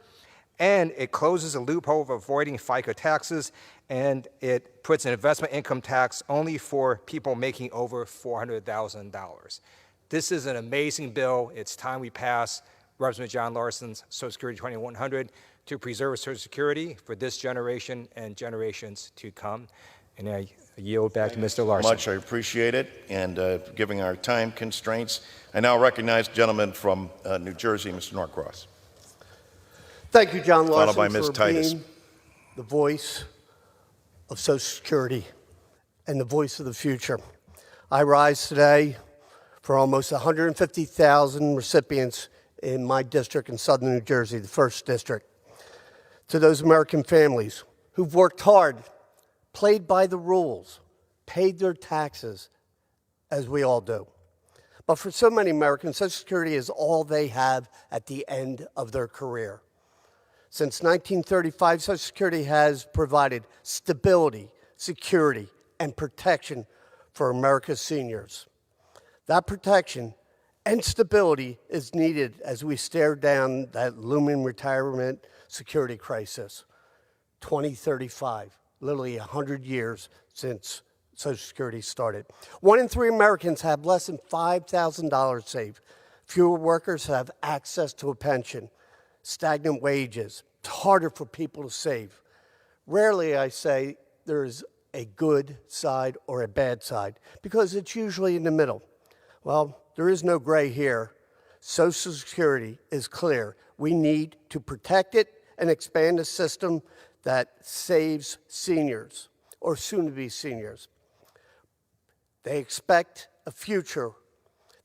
and it closes a loophole of avoiding FICA taxes, and it puts an investment income tax only for people making over $400,000. This is an amazing bill. It's time we pass Representative John Larson's Social Security 2100 to preserve Social Security for this generation and generations to come. And I yield back to Mr. Larson. Much, I appreciate it, and giving our time constraints. I now recognize the gentleman from New Jersey, Mr. Norcross. Thank you, John Larson, Followed by Ms. for Titus. being the voice of Social Security and the voice of the future. I rise today for almost 150,000 recipients in my district in southern New Jersey, the 1st District. To those American families who've worked hard, played by the rules, paid their taxes, as we all do. But for so many Americans, Social Security is all they have at the end of their career. Since 1935, Social Security has provided stability, security, and protection for America's seniors. That protection and stability is needed as we stare down that looming retirement security crisis. 2035, literally 100 years since Social Security started. 1 in 3 Americans have less than $5,000 saved. Fewer workers have access to a pension. Stagnant wages. It's harder for people to save. Rarely, I say, there's a good side or a bad side, because it's usually in the middle. Well, there is no gray here. Social Security is clear. We need to protect it and expand a system that saves seniors, or soon-to-be seniors. They expect a future.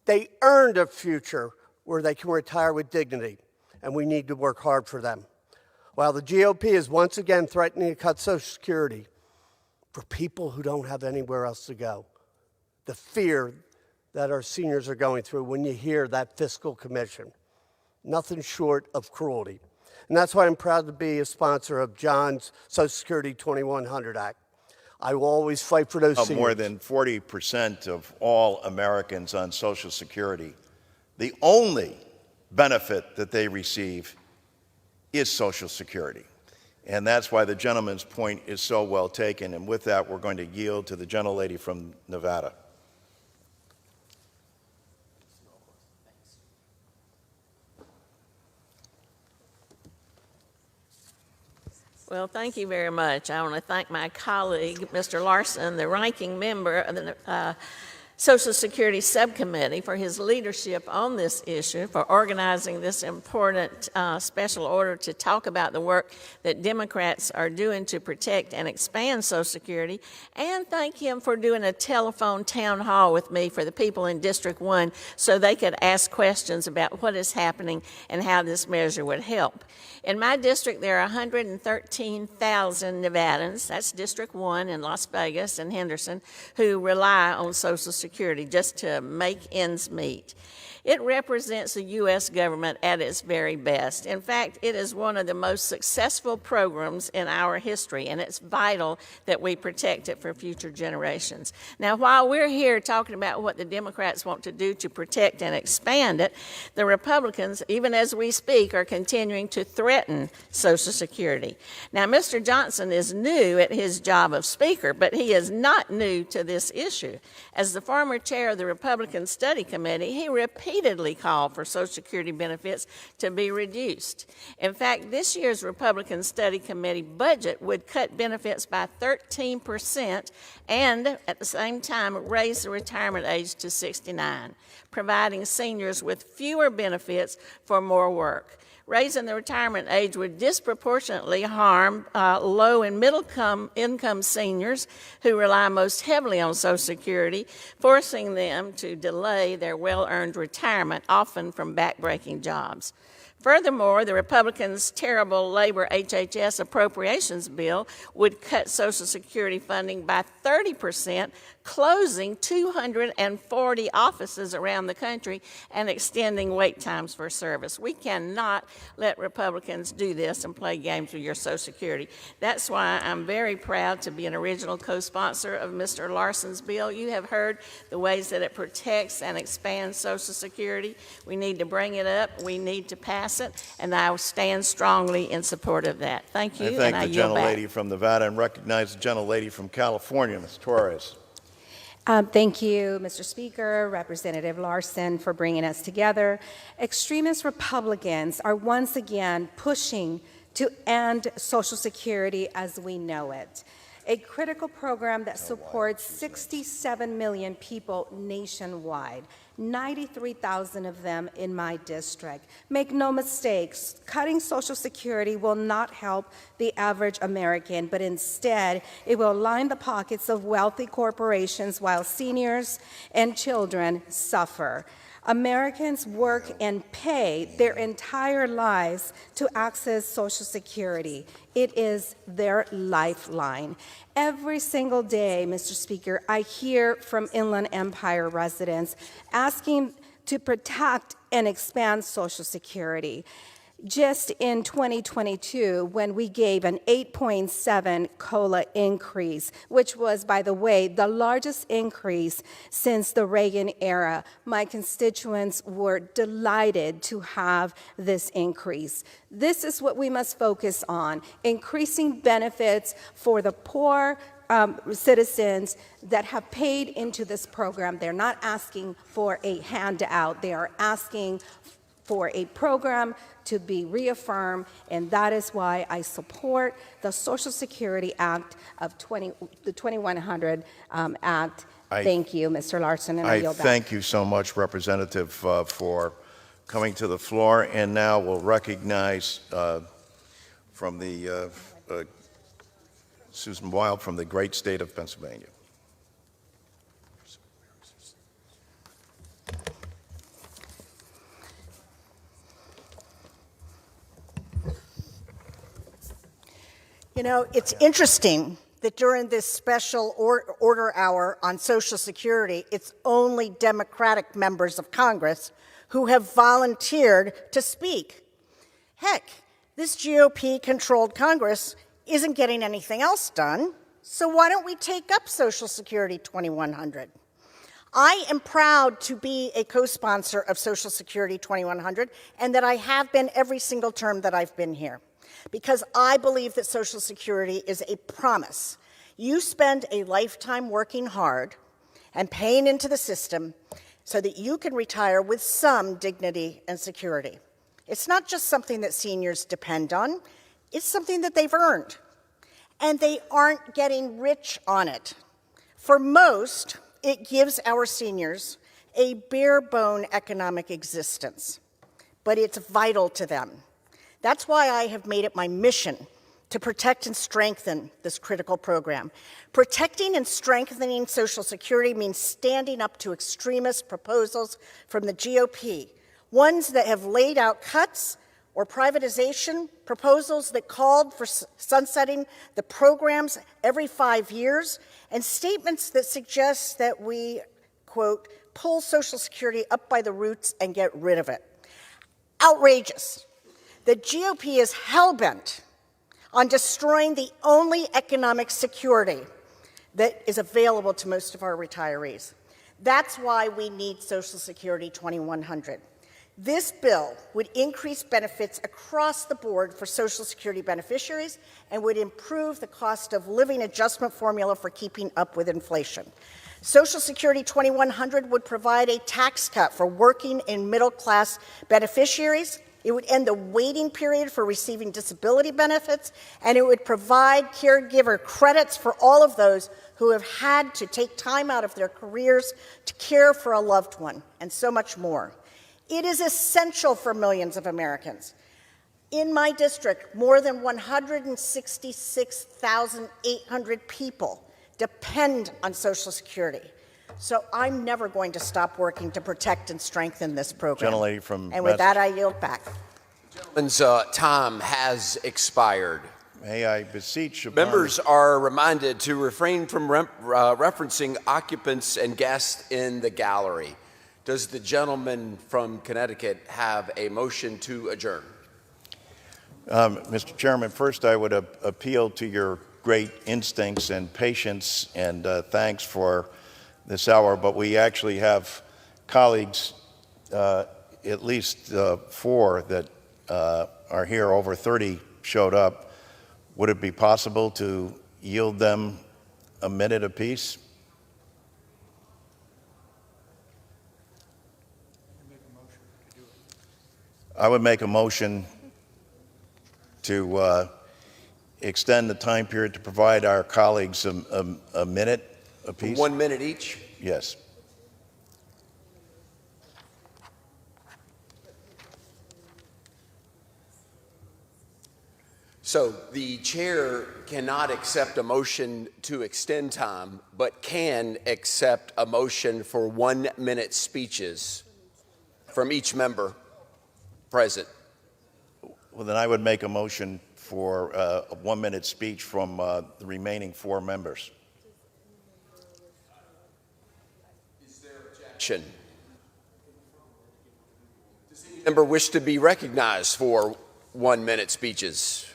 They earned a future where they can retire with dignity, and we need to work hard for them. While the GOP is once again threatening to cut Social Security for people who don't have anywhere else to go, the fear that our seniors are going through when you hear that fiscal commission, nothing short of cruelty. And that's why I'm proud to be a sponsor of John's Social Security 2100 Act. I will always fight for those seniors. More than 40% of all Americans on Social Security, the only benefit that they receive is Social Security. And that's why the gentleman's point is so well taken. And with that, we're going to yield to the gentlelady from Nevada. Well, thank you very much. I want to thank my colleague, Mr. Larson, the ranking member of the Social Security Subcommittee, for his leadership on this issue, for organizing this important special order to talk about the work that Democrats are doing to protect and expand Social Security, and thank him for doing a telephone town hall with me for the people in District 1 so they could ask questions about what is happening and how this measure would help. In my district, there are 113,000 Nevadans, that's District 1 in Las Vegas and Henderson, who rely on Social Security just to make ends meet. It represents the U.S. government at its very best. In fact, it is one of the most successful programs in our history, and it's vital that we protect it for future generations. Now, while we're here talking about what the Democrats want to do to protect and expand it, the Republicans, even as we speak, are continuing to threaten Social Security. Now, Mr. Johnson is new at his job of Speaker, but he is not new to this issue. As the former chair of the Republican Study Committee, he repeatedly called for Social Security benefits to be reduced. In fact, this year's Republican Study Committee budget would cut benefits by 13% and, at the same time, raise the retirement age to 69, providing seniors with fewer benefits for more work. Raising the retirement age would disproportionately harm low and middle income seniors who rely most heavily on Social Security, forcing them to delay their well-earned retirement, often from backbreaking jobs. Furthermore, the Republicans' terrible labor HHS appropriations bill would cut Social Security funding by 30%, closing 240 offices around the country and extending wait times for service. We cannot let Republicans do this and play games with your Social Security. That's why I'm very proud to be an original co-sponsor of Mr. Larson's bill. You have heard the ways that it protects and expands Social Security. We need to bring it up. We need to pass it, and I stand strongly in support of that. Thank you, I thank the yield back. gentlelady from Nevada and recognize the gentlelady from California, Ms. Torres. Thank you, Mr. Speaker, Representative Larson, for bringing us together. Extremist Republicans are once again pushing to end Social Security as we know it, a critical program that supports 67 million people nationwide, 93,000 of them in my district. Make no mistakes, cutting Social Security will not help the average American, but instead it will line the pockets of wealthy corporations while seniors and children suffer. Americans work and pay their entire lives to access Social Security. It is their lifeline. Every single day, Mr. Speaker, I hear from Inland Empire residents asking to protect and expand Social Security. Just in 2022, when we gave an 8.7 COLA increase, which was, by the way, the largest increase since the Reagan era, my constituents were delighted to have this increase. This is what we must focus on, increasing benefits for the poor citizens that have paid into this program. They're not asking for a handout. They are asking for a program to be reaffirmed, and that is why I support the Social Security Act of the 2100 Act. Thank you, Mr. Larson, and I yield back. Thank you so much, Representative, for coming to the floor. And now we'll recognize from the Susan Wild from the great state of Pennsylvania. You know, it's interesting that during this special order hour on Social Security, it's only Democratic members of Congress who have volunteered to speak. Heck, this GOP-controlled Congress isn't getting anything else done, so why don't we take up Social Security 2100? I am proud to be a co-sponsor of Social Security 2100, and that I have been every single term that I've been here, because I believe that Social Security is a promise. You spend a lifetime working hard and paying into the system so that you can retire with some dignity and security. It's not just something that seniors depend on, it's something that they've earned. And they aren't getting rich on it. For most, it gives our seniors a bare-bone economic existence, but it's vital to them. That's why I have made it my mission to protect and strengthen this critical program. Protecting and strengthening Social Security means standing up to extremist proposals from the GOP, ones that have laid out cuts or privatization, proposals that called for sunsetting the programs every 5 years, and statements that suggest that we, quote, pull Social Security up by the roots and get rid of it. Outrageous. The GOP is hell-bent on destroying the only economic security that is available to most of our retirees. That's why we need Social Security 2100. This bill would increase benefits across the board for Social Security beneficiaries and would improve the cost of living adjustment formula for keeping up with inflation. Social Security 2100 would provide a tax cut for working and middle-class beneficiaries. It would end the waiting period for receiving disability benefits, and it would provide caregiver credits for all of those who have had to take time out of their careers to care for a loved one, and so much more. It is essential for millions of Americans. In my district, more than 166,800 people depend on Social Security. So I'm never going to stop working to protect and strengthen this program. Gentlelady from And with that, I yield back. The gentleman's time has expired. May I beseech upon Members are reminded to refrain from referencing occupants and guests in the gallery. Does the gentleman from Connecticut have a motion to adjourn? Mr. Chairman, first I would appeal to your great instincts and patience, and thanks for this hour, but we actually have colleagues, at least 4 that are here, over 30 showed up. Would it be possible to yield them a minute apiece? I would make a motion to extend the time period to provide our colleagues a minute apiece. 1 minute each? Yes. So the chair cannot accept a motion to extend time, but can accept a motion for 1 minute speeches from each member present. Well, then I would make a motion for a 1 minute speech from the remaining 4 members. Is there objection? Does any member wish to be recognized for 1 minute speeches?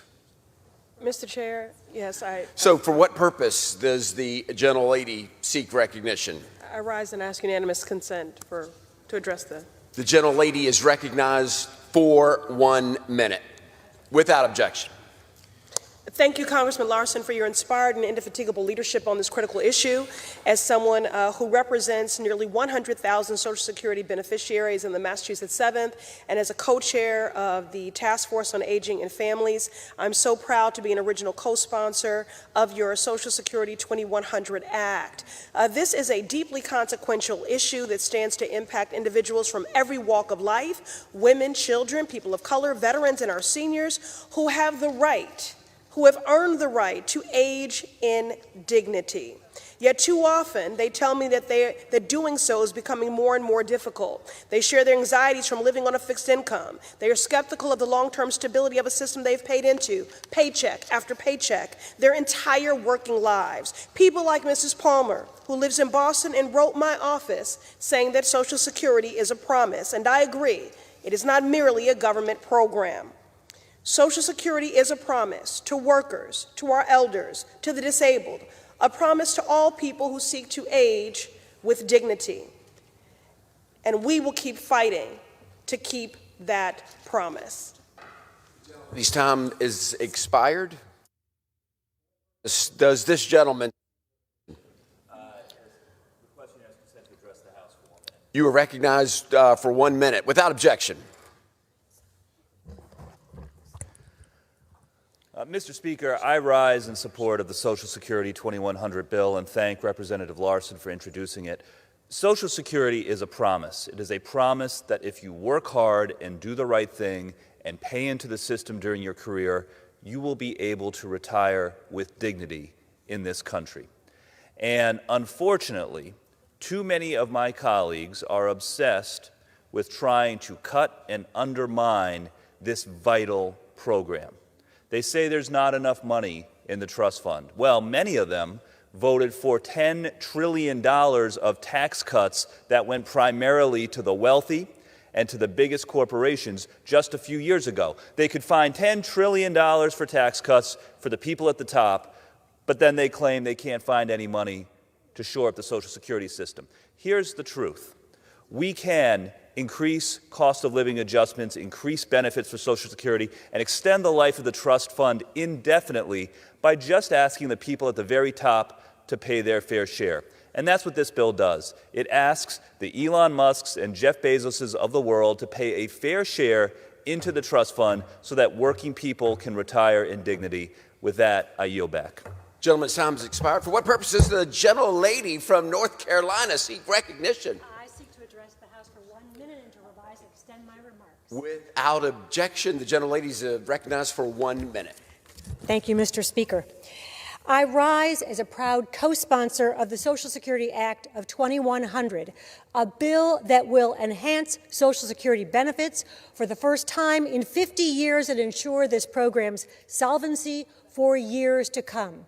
Mr. Chair, yes, So for what purpose does the gentlelady seek recognition? I rise and ask unanimous consent to address the... The gentlelady is recognized for 1 minute, without objection. Thank you, Congressman Larson, for your inspired and indefatigable leadership on this critical issue. As someone who represents nearly 100,000 Social Security beneficiaries in the Massachusetts 7th, and as a co-chair of the Task Force on Aging and Families, I'm so proud to be an original co-sponsor of your Social Security 2100 Act. This is a deeply consequential issue that stands to impact individuals from every walk of life, women, children, people of color, veterans, and our seniors who have earned the right to age in dignity. Yet too often, they tell me that doing so is becoming more and more difficult. They share their anxieties from living on a fixed income. They are skeptical of the long-term stability of a system they've paid into, paycheck after paycheck, their entire working lives. People like Mrs. Palmer, who lives in Boston and wrote my office saying that Social Security is a promise, and I agree, it is not merely a government program. Social Security is a promise to workers, to our elders, to the disabled, a promise to all people who seek to age with dignity. And we will keep fighting to keep that promise. This time is expired. Does this gentleman... You are recognized for 1 minute, without objection. Mr. Speaker, I rise in support of the Social Security 2100 bill and thank Representative Larson for introducing it. Social Security is a promise. It is a promise that if you work hard and do the right thing and pay into the system during your career, you will be able to retire with dignity in this country. And unfortunately, too many of my colleagues are obsessed with trying to cut and undermine this vital program. They say there's not enough money in the trust fund. Well, many of them voted for $10 trillion of tax cuts that went primarily to the wealthy and to the biggest corporations just a few years ago. They could find $10 trillion for tax cuts for the people at the top, but then they claim they can't find any money to shore up the Social Security system. Here's the truth. We can increase cost of living adjustments, increase benefits for Social Security, and extend the life of the trust fund indefinitely by just asking the people at the very top to pay their fair share. And that's what this bill does. It asks the Elon Musks and Jeff Bezoses of the world to pay a fair share into the trust fund so that working people can retire in dignity. With that, I yield back. Gentleman's time has expired. For what purpose does the gentlelady from North Carolina seek recognition? I seek to address the House for 1 minute and to revise and extend my remarks. Without objection, the gentlelady is recognized for 1 minute. Thank you, Mr. Speaker. I rise as a proud co-sponsor of the Social Security Act of 2100, a bill that will enhance Social Security benefits for the first time in 50 years and ensure this program's solvency for years to come.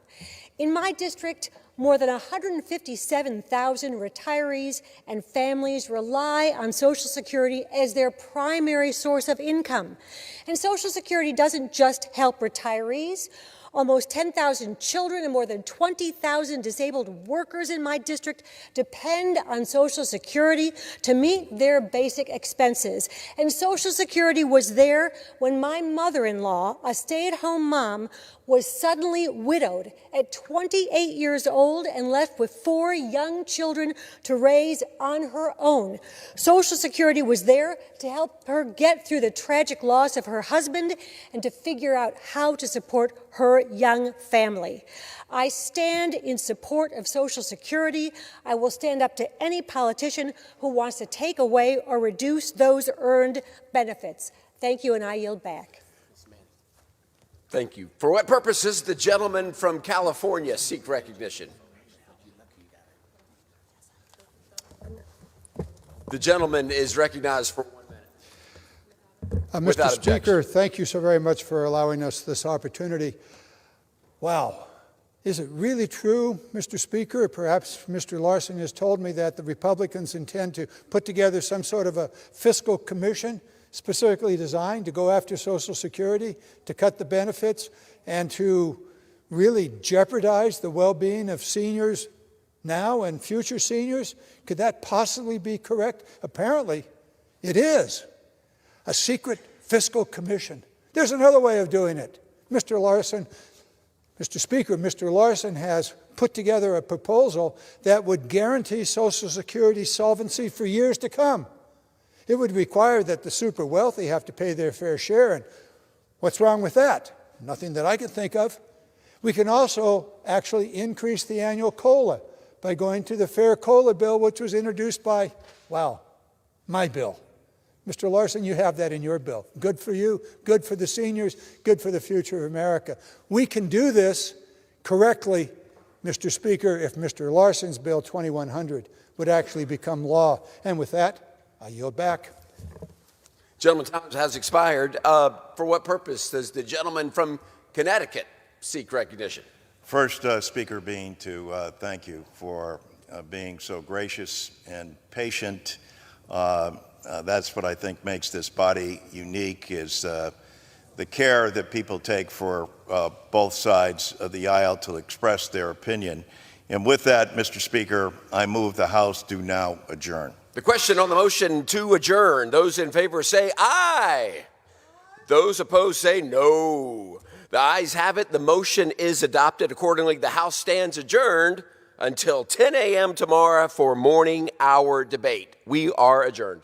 In my district, more than 157,000 retirees and families rely on Social Security as their primary source of income. And Social Security doesn't just help retirees. Almost 10,000 children and more than 20,000 disabled workers in my district depend on Social Security to meet their basic expenses. And Social Security was there when my mother-in-law, a stay-at-home mom, was suddenly widowed at 28 years old and left with 4 young children to raise on her own. Social Security was there to help her get through the tragic loss of her husband and to figure out how to support her young family. I stand in support of Social Security. I will stand up to any politician who wants to take away or reduce those earned benefits. Thank you, and I yield back. Thank you. For what purpose does the gentleman from California seek recognition? The gentleman is recognized for 1 minute. Mr. Speaker, thank you so very much for allowing us this opportunity. Wow. Is it really true, Mr. Speaker? Perhaps Mr. Larson has told me that the Republicans intend to put together some sort of a fiscal commission specifically designed to go after Social Security, to cut the benefits, and to really jeopardize the well-being of seniors now and future seniors? Could that possibly be correct? Apparently, it is. A secret fiscal commission. There's another way of doing it. Mr. Speaker, Mr. Larson has put together a proposal that would guarantee Social Security solvency for years to come. It would require that the super wealthy have to pay their fair share, and what's wrong with that? Nothing that I can think of. We can also actually increase the annual COLA by going to the Fair COLA bill, which was introduced by, wow, my bill. Mr. Larson, you have that in your bill. Good for you, good for the seniors, good for the future of America. We can do this correctly, Mr. Speaker, if Mr. Larson's bill 2100 would actually become law. And with that, I yield back. Gentleman's time has expired. For what purpose does the gentleman from Connecticut seek recognition? First, Speaker Bean, to thank you for being so gracious and patient. That's what I think makes this body unique, is the care that people take for both sides of the aisle to express their opinion. And with that, Mr. Speaker, I move the House do now adjourn. The question on the motion to adjourn. Those in favor say aye. Those opposed say no. The ayes have it. The motion is adopted. Accordingly, the House stands adjourned until 10 a.m. tomorrow for morning hour debate. We are adjourned.